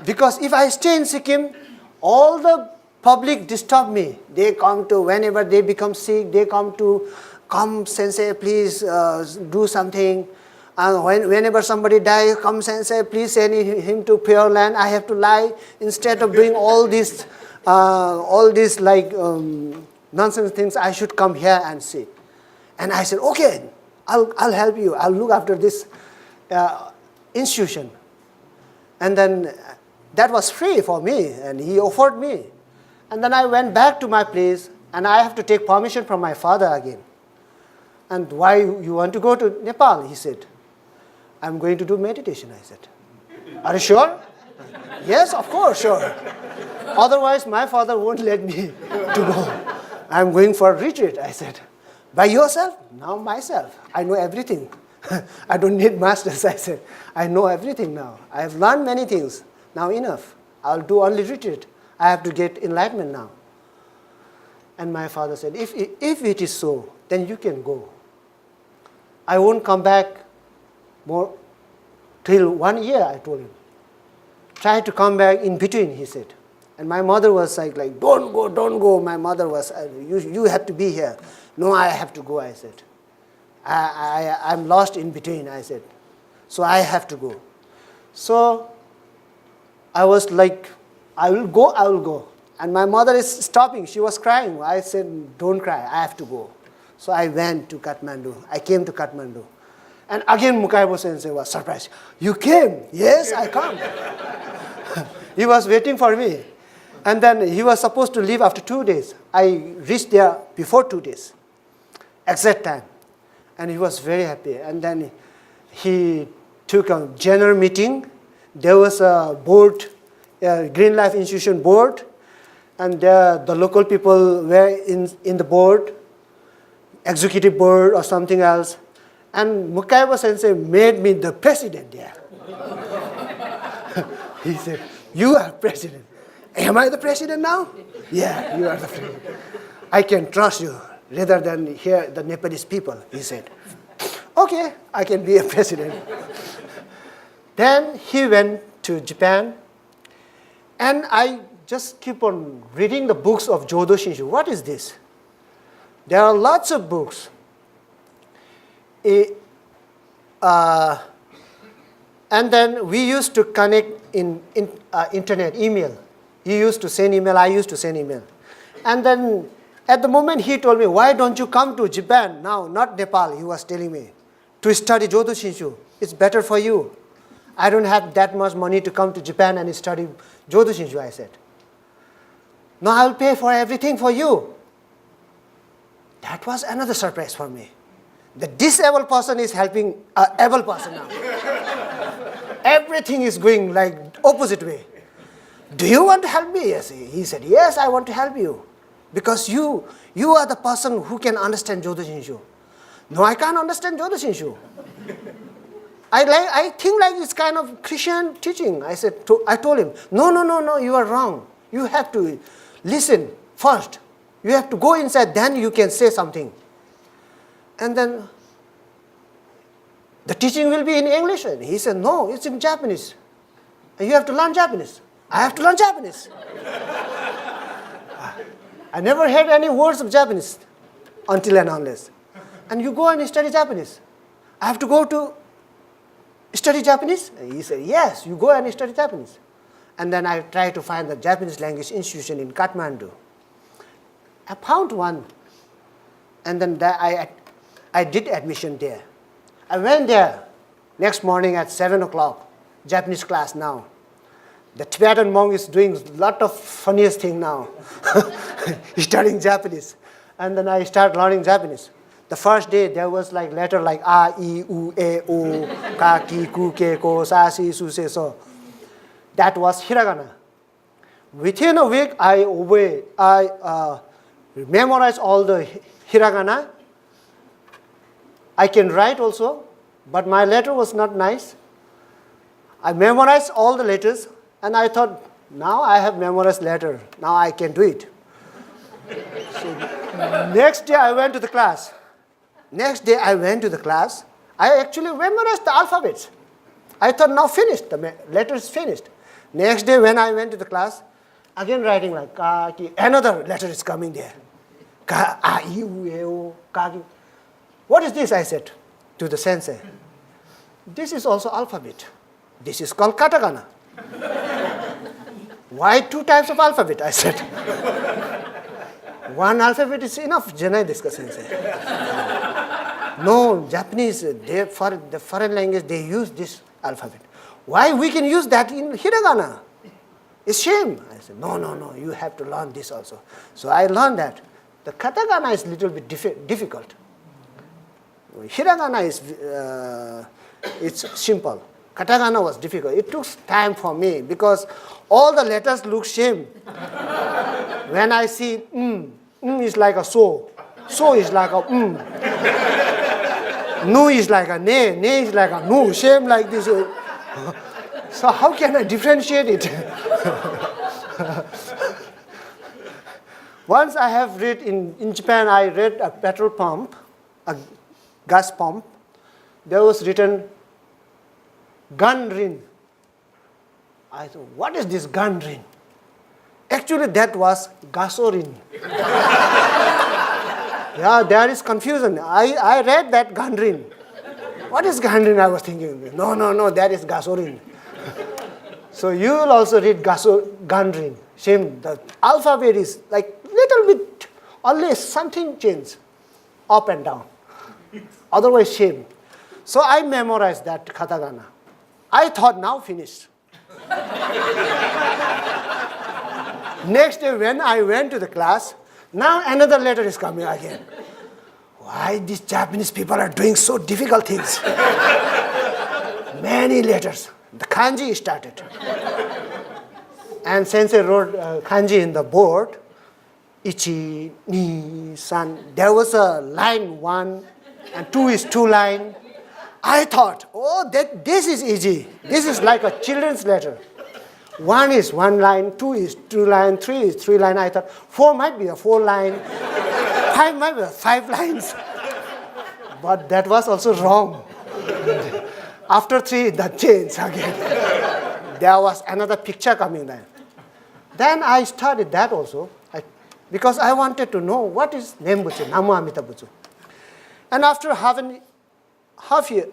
Because if I stay in Sikkim, all the public disturb me. They come to, whenever they become sick, they come sensei, please do something. And whenever somebody dies, come sensei, please send him to Pure Land. I have to lie instead of doing all these nonsense things. I should come here and sit. And I said, okay, I'll help you. I'll look after this institution. And then that was free for me, and he offered me. And then I went back to my place, and I have to take permission from my father again. And why you want to go to Nepal? He said, I'm going to do meditation, I said. Are you sure? Yes, of course, sure. Otherwise, my father won't let me to go. I'm going for a retreat, I said. By yourself? Now myself. I know everything. I don't need masters, I said. I know everything now. I have learned many things. Now enough. I'll do only retreat. I have to get enlightenment now. And my father said, if it is so, then you can go. I won't come back till 1 year, I told him. Try to come back in between, he said. And my mother was like don't go. My mother was, you have to be here. No, I have to go, I said. I'm lost in between, I said. So I have to go. So I was like, I will go. And my mother is stopping. She was crying. I said, don't cry. I have to go. So I went to Kathmandu. I came to Kathmandu. And again, Mukaibo Sensei was surprised. You came? Yes, I come. He was waiting for me. And then he was supposed to leave after 2 days. I reached there before 2 days, exact time. And he was very happy. And then he took a general meeting. There was a board, Green Life Institution board, and the local people were in the board, executive board or something else. And Mukaibo Sensei made me the president there. He said, you are president. Am I the president now? Yeah, you are the president. I can trust you rather than hear the Nepalese people, he said. Okay, I can be a president. Then he went to Japan, and I just keep on reading the books of Jodo Shinshu. What is this? There are lots of books. And then we used to connect in internet, email. He used to send email, I used to send email. And then at the moment he told me, why don't you come to Japan now, not Nepal, he was telling me, to study Jodo Shinshu. It's better for you. I don't have that much money to come to Japan and study Jodo Shinshu, I said. No, I'll pay for everything for you. That was another surprise for me. The disabled person is helping an able person now. Everything is going like opposite way. Do you want to help me? Yes. He said, yes, I want to help you. Because you are the person who can understand Jodo Shinshu. No, I can't understand Jodo Shinshu. I think like it's kind of Christian teaching. I told him, no, you are wrong. You have to listen first. You have to go inside, then you can say something. And then the teaching will be in English. And he said, no, it's in Japanese. And you have to learn Japanese. I have to learn Japanese. I never heard any words of Japanese until and unless. And you go and study Japanese. I have to go to study Japanese? And he said, yes, you go and study Japanese. And then I tried to find the Japanese language institution in Kathmandu. I found one. And then I did admission there. I went there next morning at 7 o'clock, Japanese class now. The Tibetan monk is doing a lot of funniest thing now. He's studying Japanese. And then I started learning Japanese. The first day there was like letter like A, I, U, E, O, Ka, Ki, Ku, Ke, Ko, Sa, Si, Su, Se, So. That was hiragana. Within a week I memorized all the hiragana. I can write also, but my letter was not nice. I memorized all the letters, and I thought, now I have memorized letter. Now I can do it. So next day I went to the class. I actually memorized the alphabets. I thought, now finished. The letter is finished. Next day when I went to the class, again writing like Ka, Ki. Another letter is coming there. Ka, A, I, U, E, O, Ka, Ki. What is this? I said to the sensei. This is also alphabet. This is called katakana. Why 2 types of alphabet? I said. One alphabet is enough. Janai desu sensei. No, Japanese, for the foreign language, they use this alphabet. Why we can use that in hiragana? It's shame. I said, no, you have to learn this also. So I learned that. The katakana is a little bit difficult. Hiragana is it's simple. Katakana was difficult. It took time for me because all the letters look same. When I see is like a so is like a nu is like a ne is like a nu, same like this. So how can I differentiate it? Once I have read in Japan, I read a petrol pump, a gas pump. There was written gun rin. I thought, what is this gun rin? Actually, that was gasoline. Yeah, there is confusion. I read that Gandrin. What is Gandrin? I was thinking. No, that is gasoline. So you will also read Gandrin. Same. The alphabet is like little bit, only something changed, up and down. Otherwise, same. So I memorized that katakana. I thought now finished. Next day when I went to the class, now another letter is coming again. Why these Japanese people are doing so difficult things? Many letters. The kanji started. And sensei wrote kanji in the board. Ichi, ni, san. There was a line 1 and 2 is 2 line. I thought, this is easy. This is like a children's letter. 1 is 1 line, 2 is 2 line, 3 is 3 line. I thought 4 might be a 4 line, 5 might be 5 lines. But that was also wrong. After 3, that changed again. There was another picture coming there. Then I studied that also, because I wanted to know what is Nembutsu, Namu Amida Butsu. And after half year,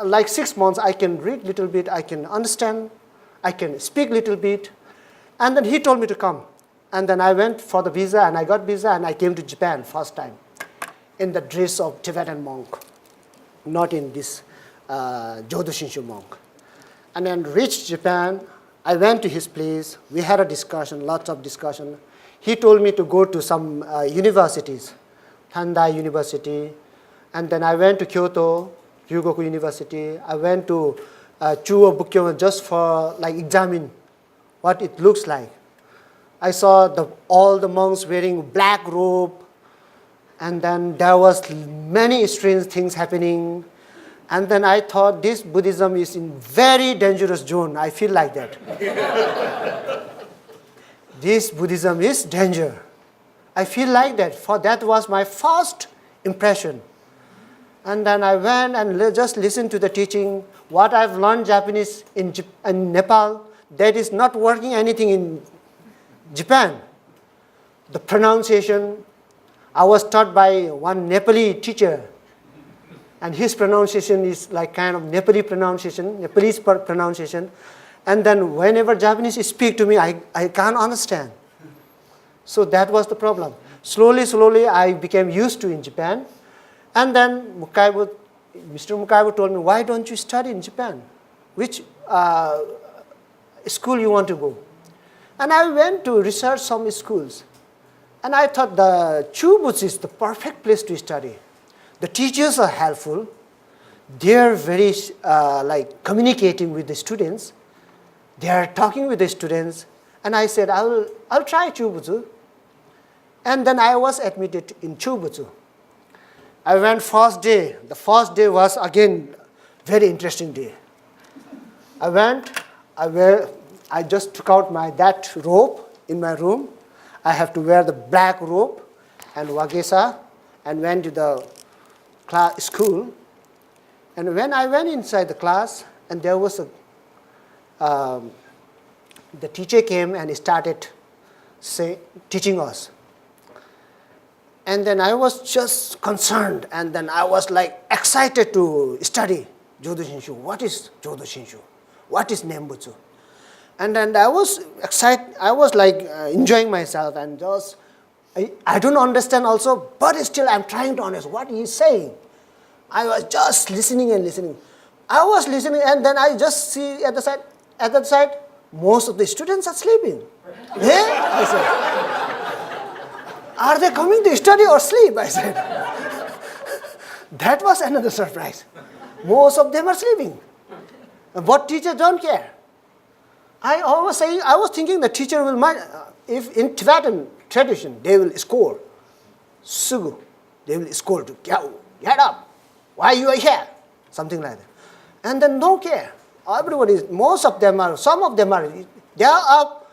like 6 months, I can read little bit, I can understand, I can speak little bit. And then he told me to come. And then I went for the visa, and I got visa, and I came to Japan first time in the dress of Tibetan monk, not in this Jodo Shinshu monk. And then reached Japan. I went to his place. We had a discussion, lots of discussion. He told me to go to some universities, Tandai University. And then I went to Kyoto, Ryugoku University. I went to Chuo Bukkyo just for like examine what it looks like. I saw all the monks wearing black robe, and then there was many strange things happening. And then I thought this Buddhism is in very dangerous zone. I feel like that. This Buddhism is danger. I feel like that. For that was my first impression. And then I went and just listened to the teaching. What I've learned Japanese in Nepal, that is not working anything in Japan. The pronunciation, I was taught by one Nepali teacher. And his pronunciation is like kind of Nepalese pronunciation. And then whenever Japanese speak to me, I can't understand. So that was the problem. Slowly, I became used to in Japan. And then Mr. Mukaibu told me, why don't you study in Japan? Which school you want to go? And I went to research some schools. And I thought the Chubutsu is the perfect place to study. The teachers are helpful. They are very like communicating with the students. They are talking with the students. And I said, I'll try Chubutsu. And then I was admitted in Chubutsu. I went first day. The first day was again very interesting day. I went, I just took out that robe in my room. I have to wear the black robe and wagesa, and went to the school. And when I went inside the class, and there was the teacher came and started teaching us. And then I was just concerned, and then I was like excited to study Jodo Shinshu. What is Jodo Shinshu? What is Nembutsu? And then I was excited. I was like enjoying myself, and just I don't understand also, but still I'm trying to understand what he's saying. I was just listening and listening. I was listening, and then I just see at the side, most of the students are sleeping. Yeah? I said, are they coming to study or sleep? I said. That was another surprise. Most of them are sleeping. But teachers don't care. I was thinking the teacher will mind, if in Tibetan tradition, they will scold. Sugu. They will scold to get up. Why you are here? Something like that. And then don't care. Everybody, some of them are, they are up,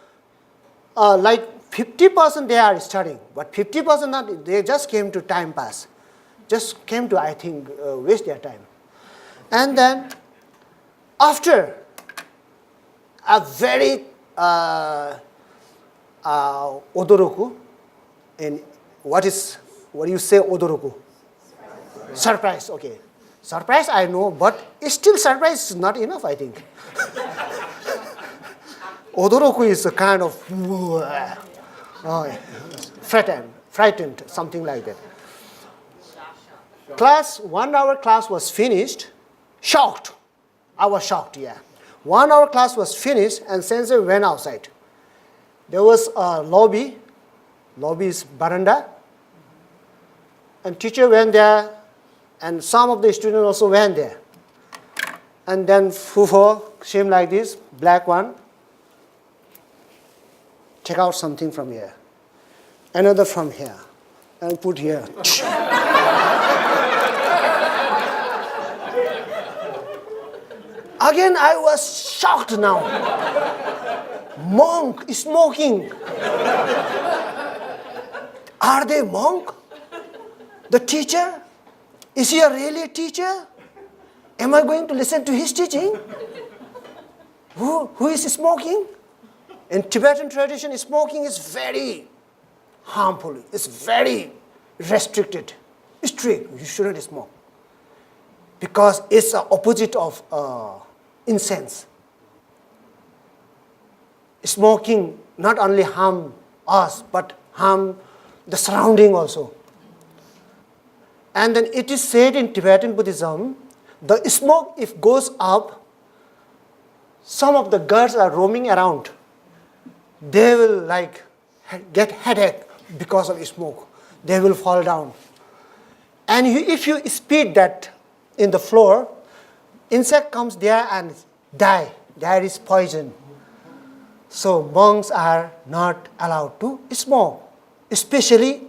like 50% they are studying, but 50% not, they just came to time pass. Just came to, I think, waste their time. And then, after a very odoroku, in what is what do you say, odoroku? Surprise, okay. Surprise, I know, but still surprise is not enough, I think. Odoroku is a kind of frightened, something like that. 1 hour class was finished. Shocked. I was shocked, yeah. 1 hour class was finished and sensei went outside. There was a lobby. Lobby is baranda. And teacher went there and some of the students also went there. And then Fufo came like this, black one. Take out something from here. Another from here. And put here. Again, I was shocked now. Monk smoking. Are they monk? The teacher? Is he really a teacher? Am I going to listen to his teaching? Who is smoking? In Tibetan tradition, smoking is very harmful. It's very restricted, strict. You shouldn't smoke. Because it's the opposite of incense. Smoking not only harm us, but harm the surrounding also. And then it is said in Tibetan Buddhism, the smoke, if goes up, some of the girls are roaming around. They will get headache because of smoke. They will fall down. And if you spit that in the floor, insect comes there and die. There is poison. So monks are not allowed to smoke. Especially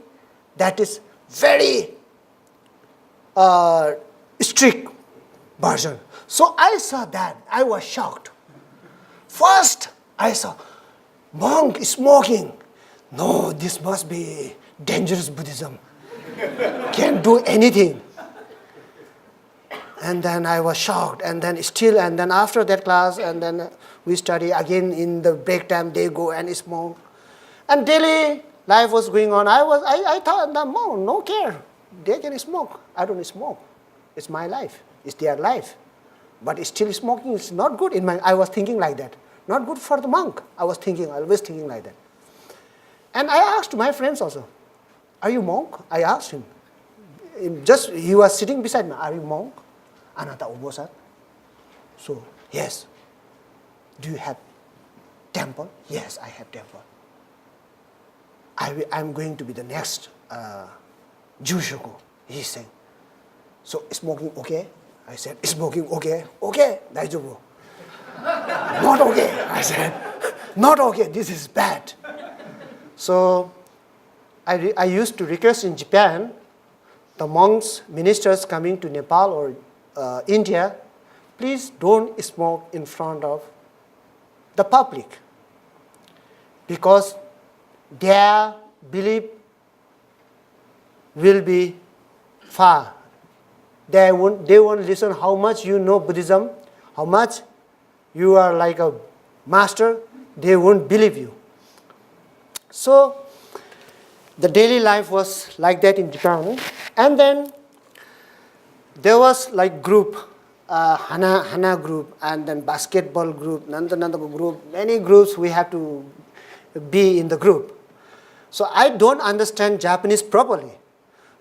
that is very strict version. So I saw that. I was shocked. First, I saw monk smoking. No, this must be dangerous Buddhism. Can't do anything. And then I was shocked. And then after that class, and then we study again in the break time, they go and smoke. And daily life was going on. I thought, no care. They can smoke. I don't smoke. It's my life. It's their life. But still smoking is not good. I was thinking like that. Not good for the monk. I was always thinking like that. And I asked my friends also, are you monk? I asked him. He was sitting beside me. Are you monk? Anata Obosat. So, yes. Do you have temple? Yes, I have temple. I'm going to be the next Jushoku, he's saying. So, smoking okay? I said, smoking okay? Okay, daijobu. Not okay, I said. Not okay, this is bad. So, I used to request in Japan, the monks, ministers coming to Nepal or India, please don't smoke in front of the public. Because their belief will be far. They won't listen how much you know Buddhism, how much you are like a master, they won't believe you. So the daily life was like that in Japan. And then there was like group, Hana group, and then basketball group, Nanda group, many groups we have to be in the group. So I don't understand Japanese properly.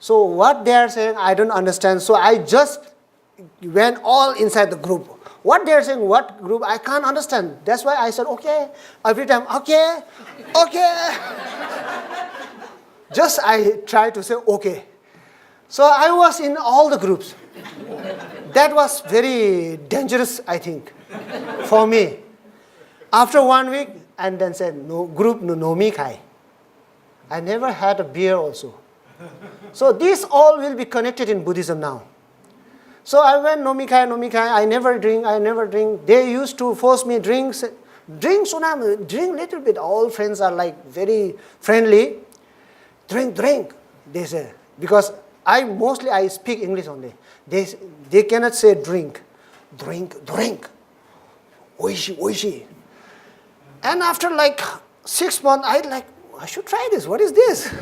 So what they are saying, I don't understand. So I just went all inside the group. What they are saying, what group, I can't understand. That's why I said, okay. Every time, okay. Just I try to say, okay. So I was in all the groups. That was very dangerous, I think, for me. After 1 week, and then said, no group, no nomikai. I never had a beer also. So these all will be connected in Buddhism now. So I went nomikai, I never drink. They used to force me drink sunam, drink little bit. All friends are like very friendly. Drink, they say. Because I speak English only. They cannot say drink. Oishi. And after like 6 months, I like, I should try this. What is this?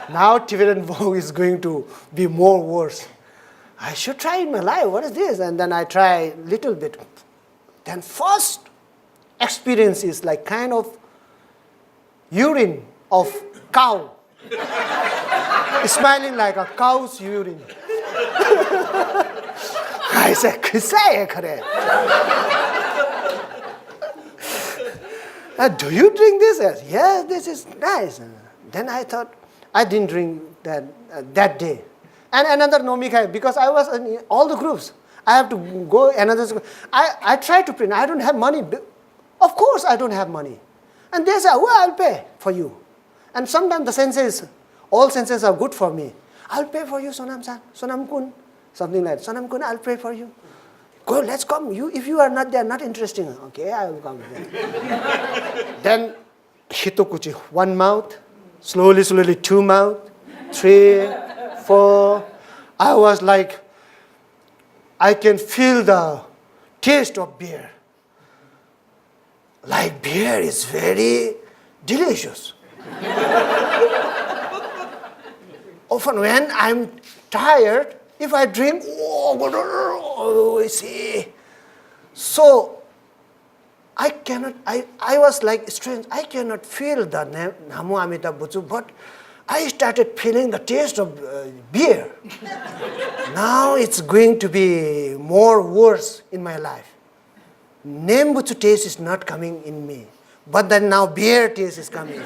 Now Tibetan monk is going to be more worse. I should try in my life. What is this? And then I try little bit. Then first experience is like kind of urine of cow. Smelling like a cow's urine. I said, do you drink this? Yes, this is nice. Then I thought, I didn't drink that day. And another nomikai, because I was in all the groups. I have to go another school. I tried to print. I don't have money. Of course I don't have money. And they say, well, I'll pay for you. And sometimes the senseis, all senseis are good for me. I'll pay for you, Sonam-san, Sonam-kun. Something like that. Sonam-kun, I'll pray for you. Go, let's come. If you are not there, not interesting. Okay, I will come. Then, hitokuchi, one mouth. Slowly, slowly, two mouth. 3, 4. I was like, I can feel the taste of beer. Like beer is very delicious. Often when I'm tired, if I drink, I see. So I was like strange. I cannot feel the Namo Amita Butsu, but I started feeling the taste of beer. Now it's going to be more worse in my life. Nembutsu taste is not coming in me, but then now beer taste is coming.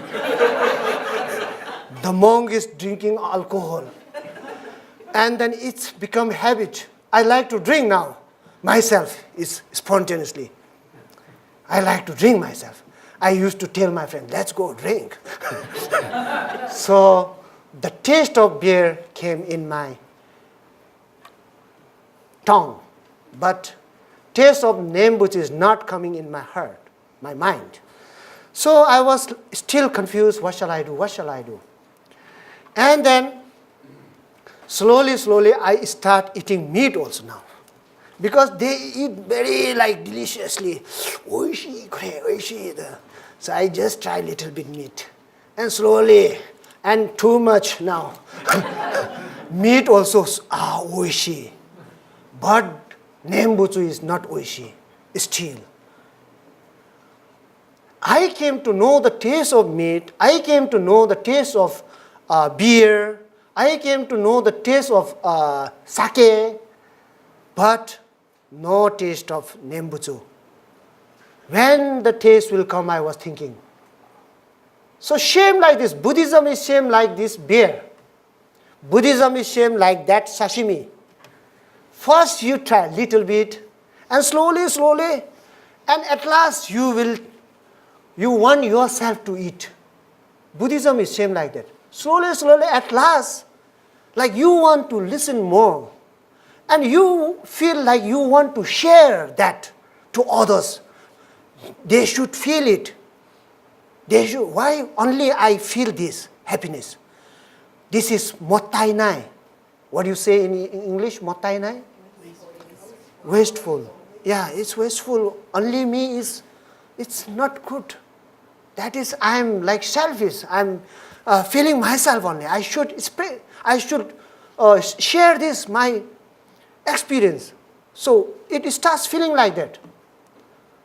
The monk is drinking alcohol, and then it's become habit. I like to drink now, myself, is spontaneously. I like to drink myself. I used to tell my friend, let's go drink. So the taste of beer came in my tongue, but taste of Nembutsu is not coming in my heart, my mind. So I was still confused, what shall I do, what shall I do? And then slowly, slowly I start eating meat also now. Because they eat very like deliciously. Oishi, oishi. So I just try little bit meat. And slowly, and too much now. Meat also, oishi. But Nembutsu is not oishi, still. I came to know the taste of meat. I came to know the taste of beer. I came to know the taste of sake. But no taste of Nembutsu. When the taste will come, I was thinking. So shame like this. Buddhism is shame like this beer. Buddhism is shame like that sashimi. First you try little bit, and slowly, slowly, and at last you want yourself to eat. Buddhism is same like that. Slowly, slowly, at last, like you want to listen more. And you feel like you want to share that to others. They should feel it. They should. Why only I feel this happiness? This is mottainai. What do you say in English? Mottainai? Wasteful. Yeah, it's wasteful. Only me is, it's not good. That is, I'm like selfish. I'm feeling myself only. I should share this, my experience. So it starts feeling like that.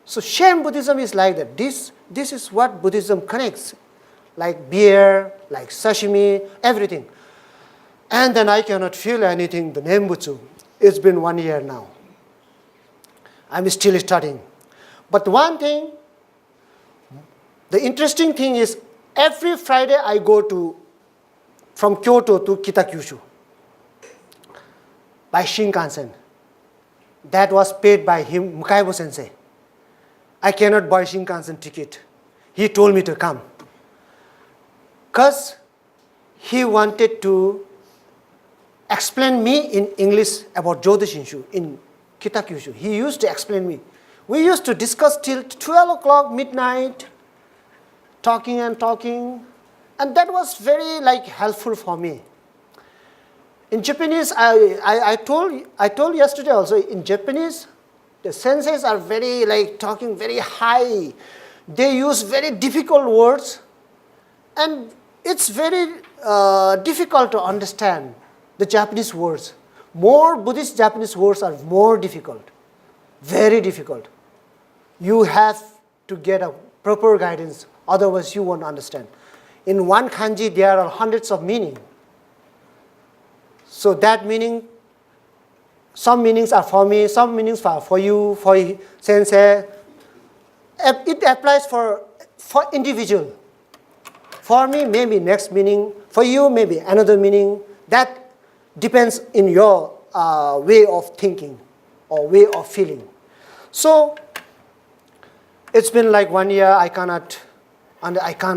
So shame Buddhism is like that. This is what Buddhism connects. Like beer, like sashimi, everything. And then I cannot feel anything, the Nembutsu. It's been 1 year now. I'm still studying. But one thing, the interesting thing is, every Friday I go from Kyoto to Kitakyushu by Shinkansen. That was paid by him, Mukaibo Sensei. I cannot buy Shinkansen ticket. He told me to come. Because he wanted to explain me in English about Jodo Shinshu in Kitakyushu. He used to explain me. We used to discuss till 12 o'clock, midnight, talking and talking. And that was very helpful for me. In Japanese, I told yesterday also, in Japanese, the senseis are very talking very high, They use very difficult words, and it's very difficult to understand the Japanese words. More Buddhist Japanese words are more difficult, very difficult. You have to get a proper guidance, otherwise you won't understand. In one kanji, there are hundreds of meanings. So that meaning, some meanings are for me, some meanings are for you, for sensei. It applies for individual. For me, maybe next meaning. For you, maybe another meaning. That depends in your way of thinking or way of feeling. So it's been like 1 year. I can't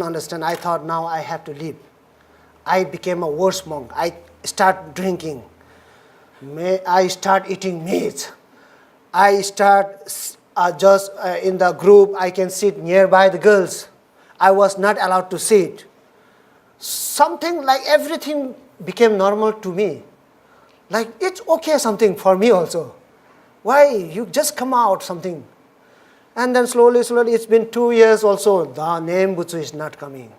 understand. I thought now I have to leave. I became a worse monk. I start drinking. I start eating meat. I start just in the group. I can sit nearby the girls. I was not allowed to sit. Something like everything became normal to me. Like it's okay something for me also. Why you just come out something? And then slowly, it's been 2 years also. The name Butsu is not coming.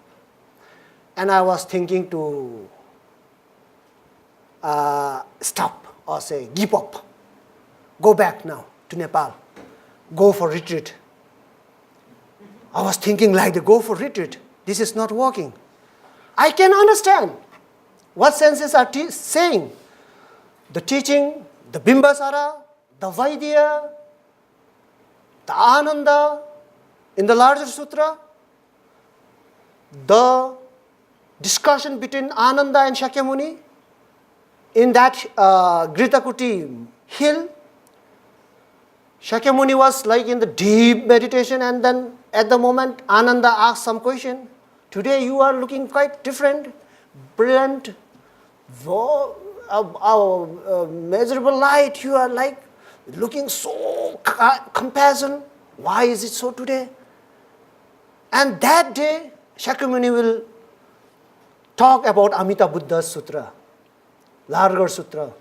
And I was thinking to stop or say, give up. Go back now to Nepal. Go for retreat. I was thinking like the go for retreat. This is not working. I can understand what senses are saying. The teaching, the Bimbasara, the Vaidya, the Ananda in the larger sutra, the discussion between Ananda and Shakyamuni in that Gritakuti hill. Shakyamuni was like in the deep meditation, and then at the moment Ananda asked some question. Today you are looking quite different, brilliant, measurable light. You are like looking so compassion. Why is it so today? And that day Shakyamuni will talk about Amita Buddha's Sutra, Larger Sutra,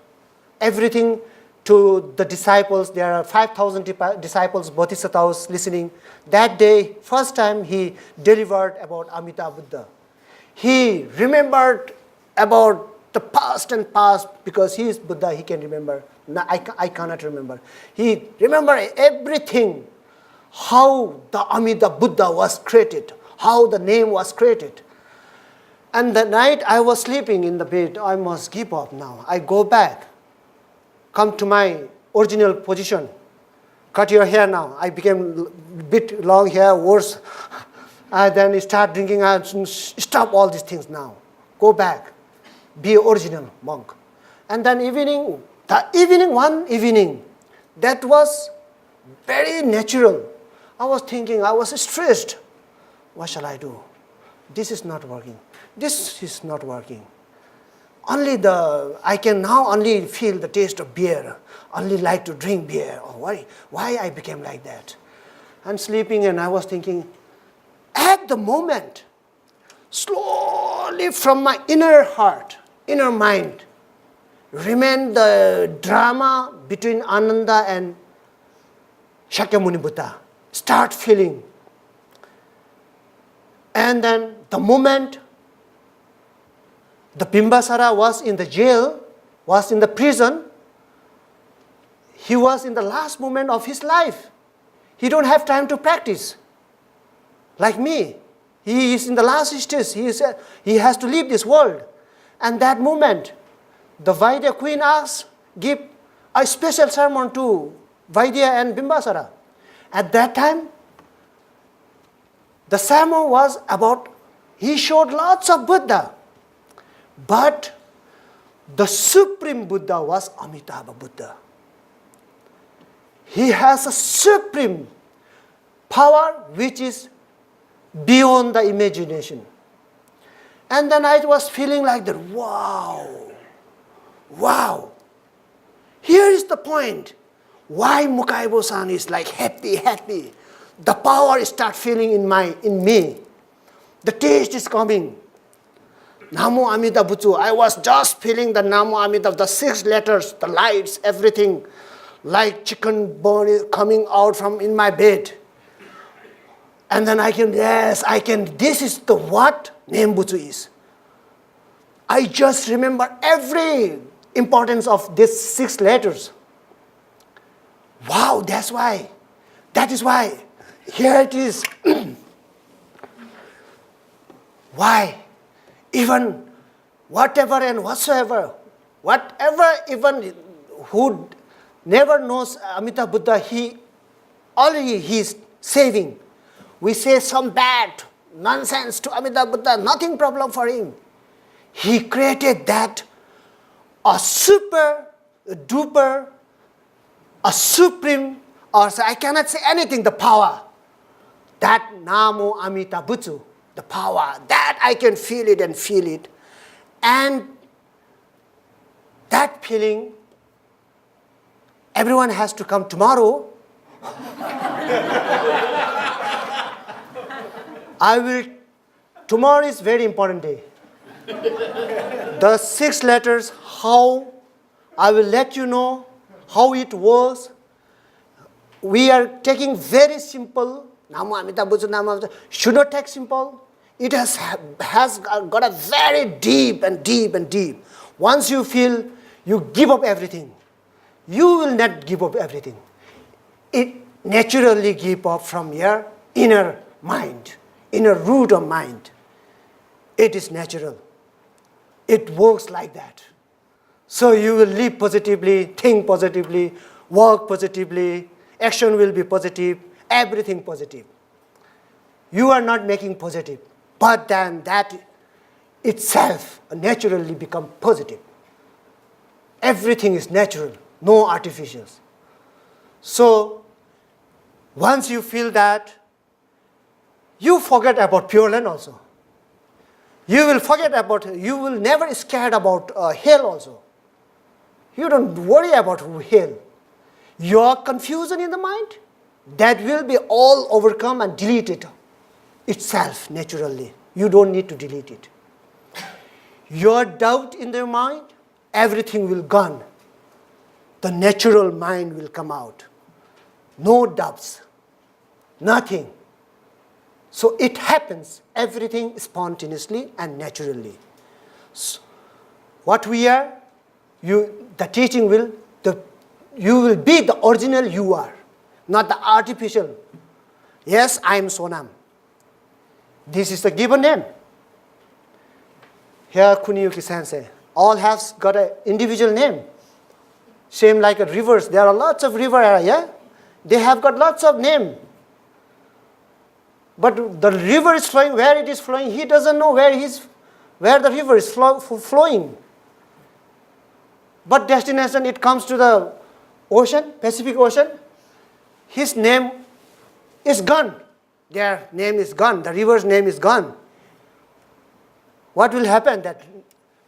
everything to the disciples. There are 5,000 disciples, bodhisattvas listening. That day, first time he delivered about Amita Buddha. He remembered about the past and past, because he is Buddha, he can remember. I cannot remember. He remembered everything, how the Amita Buddha was created, how the name was created. And the night I was sleeping in the bed, I must give up now. I go back, come to my original position. Cut your hair now. I became a bit long hair, worse. I then start drinking. I stop all these things now. Go back. Be original monk. And then one evening, that was very natural. I was thinking, I was stressed. What shall I do? This is not working. This is not working. I can now only feel the taste of beer. Only like to drink beer. Oh, why I became like that? And sleeping, and I was thinking, at the moment, slowly from my inner heart, inner mind, remain the drama between Ananda and Shakyamuni Buddha. Start feeling. And then the moment the Bimbasara was in the jail, was in the prison, he was in the last moment of his life. He don't have time to practice. Like me. He is in the last stage. He has to leave this world. And that moment, the Vaidya queen asks, give a special sermon to Vaidya and Bimbasara. At that time, the sermon was about, he showed lots of Buddha. But the supreme Buddha was Amitabha Buddha. He has a supreme power which is beyond the imagination. And then I was feeling like that, wow. Here is the point. Why Mukaibo-san is like happy. The power start feeling in me. The taste is coming. Namo Amida Butsu. I was just feeling the Namo Amida, the 6 letters, the lights, everything, like chicken bone is coming out from in my bed. And then I can, this is the what Nembutsu is. I just remember every importance of these 6 letters. Wow, that's why. That is why. Here it is. Why? Even whatever and whatsoever, whatever even who never knows Amitabha Buddha, he is saving. We say some bad nonsense to Amitabha Buddha, nothing problem for him. He created that a super duper, a supreme, or I cannot say anything, the power. That Namo Amita Butsu, the power, that I can feel it and feel it. And that feeling, everyone has to come tomorrow. Tomorrow is very important day. The 6 letters, how, I will let you know how it was. We are taking very simple, Namo Amita Butsu, Namo Amita, should not take simple. It has got a very deep and deep and deep. Once you feel you give up everything, you will not give up everything. It naturally give up from your inner mind, inner root of mind. It is natural. It works like that. So you will live positively, think positively, work positively, action will be positive, everything positive. You are not making positive, but then that itself naturally become positive. Everything is natural, no artificials. So once you feel that, you forget about Pure Land also. You will never scared about hell also. You don't worry about hell. Your confusion in the mind, that will be all overcome and deleted itself naturally. You don't need to delete it. Your doubt in the mind, everything will gone. The natural mind will come out. No doubts, nothing. So it happens, everything spontaneously and naturally. So what we are, the teaching will, you will be the original you are, not the artificial. Yes, I am Sonam. This is the given name. Here Kuniyuki Sensei, all have got an individual name. Same like a rivers, there are lots of river area, they have got lots of name. But the river is flowing, where it is flowing, he doesn't know where the river is flowing. But destination, it comes to the ocean, Pacific Ocean. His name is gone. Their name is gone. The river's name is gone. What will happen? That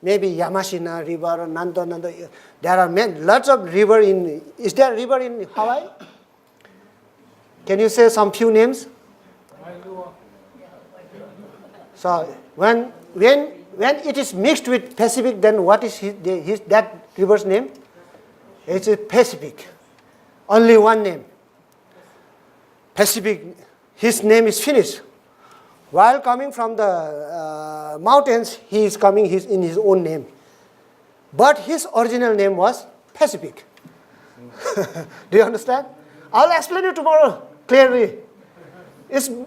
maybe Yamashina River or Nanda. There are lots of river in. Is there a river in Hawaii? Can you say some few names? So when it is mixed with Pacific, then what is that river's name? It's a Pacific. Only one name. Pacific. His name is finished. While coming from the mountains, he is coming in his own name. But his original name was Pacific. Do you understand? I'll explain it tomorrow clearly.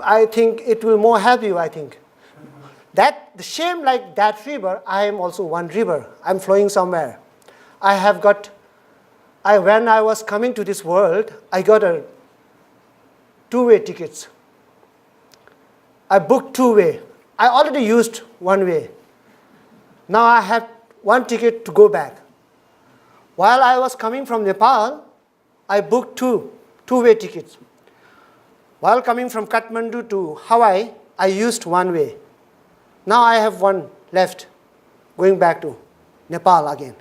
I think it will more help you, I think. That the same like that river, I am also one river. I'm flowing somewhere. When I was coming to this world, I got a 2-way tickets. I booked 2-way. I already used 1-way. Now I have 1 ticket to go back. While I was coming from Nepal, I booked 2-way tickets. While coming from Kathmandu to Hawaii, I used 1-way. Now I have 1 left, going back to Nepal again.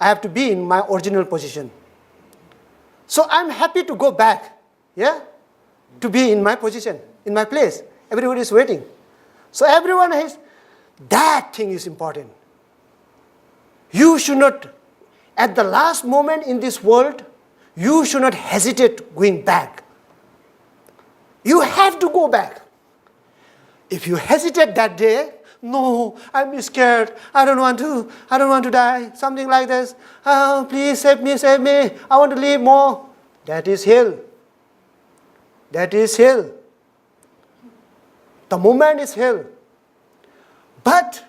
I have to be in my original position. So I'm happy to go back, to be in my position, in my place. Everybody is waiting. So everyone has, that thing is important. You should not, at the last moment in this world, you should not hesitate going back. You have to go back. If you hesitate that day, no, I'm scared. I don't want to die. Something like this. Oh, please save me. I want to live more. That is hell. That is hell. The moment is hell. But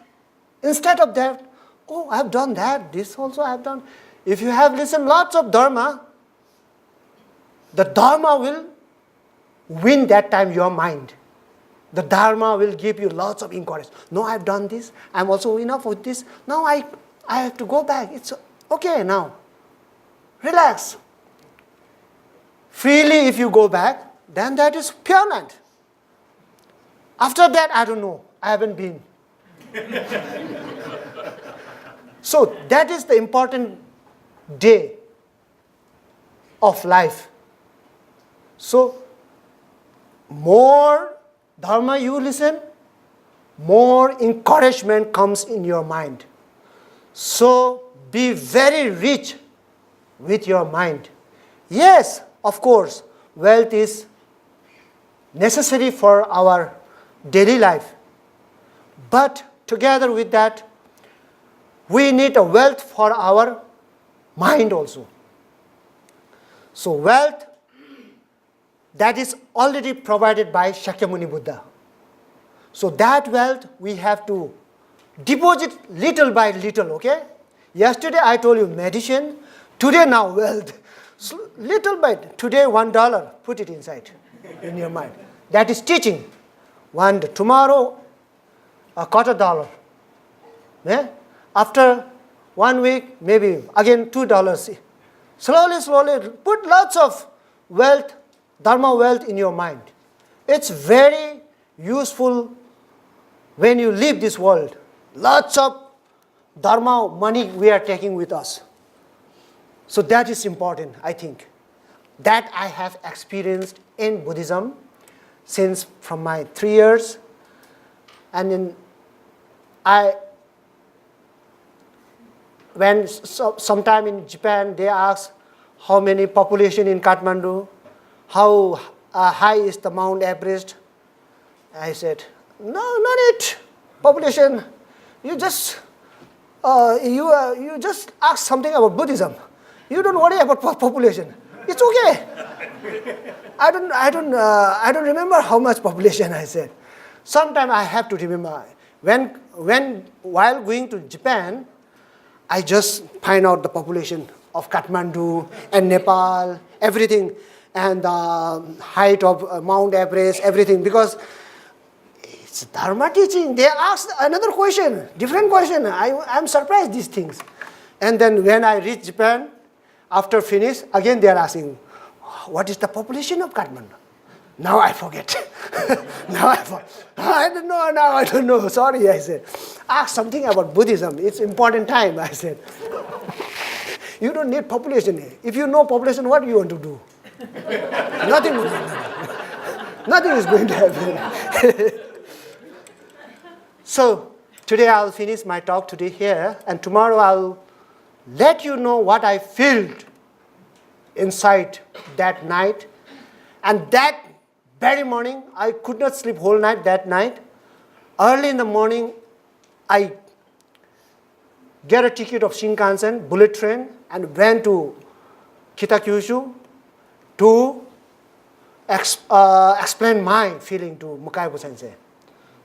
instead of that, oh, I've done that. This also I've done. If you have listened lots of Dharma, the Dharma will win that time your mind. The Dharma will give you lots of encouragement. No, I've done this. I'm also enough with this. Now I have to go back. It's okay now. Relax. Freely if you go back, then that is pure land. After that, I don't know. I haven't been. So that is the important day of life. So more Dharma you listen, more encouragement comes in your mind. So be very rich with your mind. Yes, of course, wealth is necessary for our daily life. But together with that, we need a wealth for our mind also. So wealth that is already provided by Shakyamuni Buddha. So that wealth we have to deposit little by little, okay? Yesterday I told you medicine, today now wealth. So little by today $1, put it inside in your mind. That is teaching. Tomorrow $0.25. Yeah? After 1 week, maybe again $2. Slowly, put lots of wealth, Dharma wealth in your mind. It's very useful when you leave this world. Lots of Dharma money we are taking with us. So that is important, I think. That I have experienced in Buddhism since from my 3 years. And then when sometime in Japan they ask how many population in Kathmandu, how high is the Mount Everest, I said, no, not it. Population, you just ask something about Buddhism. You don't worry about population. It's okay. I don't remember how much population I said. Sometime I have to remember. While going to Japan, I just find out the population of Kathmandu and Nepal, everything, and the height of Mount Everest, everything, because it's Dharma teaching. They asked another question, different question. I'm surprised these things. And then when I reach Japan, after finish, again they are asking, what is the population of Kathmandu? Now I forget. I don't know, now I don't know. Sorry, I said. Ask something about Buddhism. It's important time, I said. You don't need population. If you know population, what do you want to do? Nothing. Nothing is going to happen. So, today I'll finish my talk today here, and tomorrow I'll let you know what I felt inside that night. And that very morning, I could not sleep whole night that night. Early in the morning, I get a ticket of Shinkansen, bullet train, and went to Kitakyushu to explain my feeling to Mukaibu Sensei.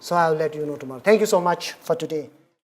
So I'll let you know tomorrow. Thank you so much for today.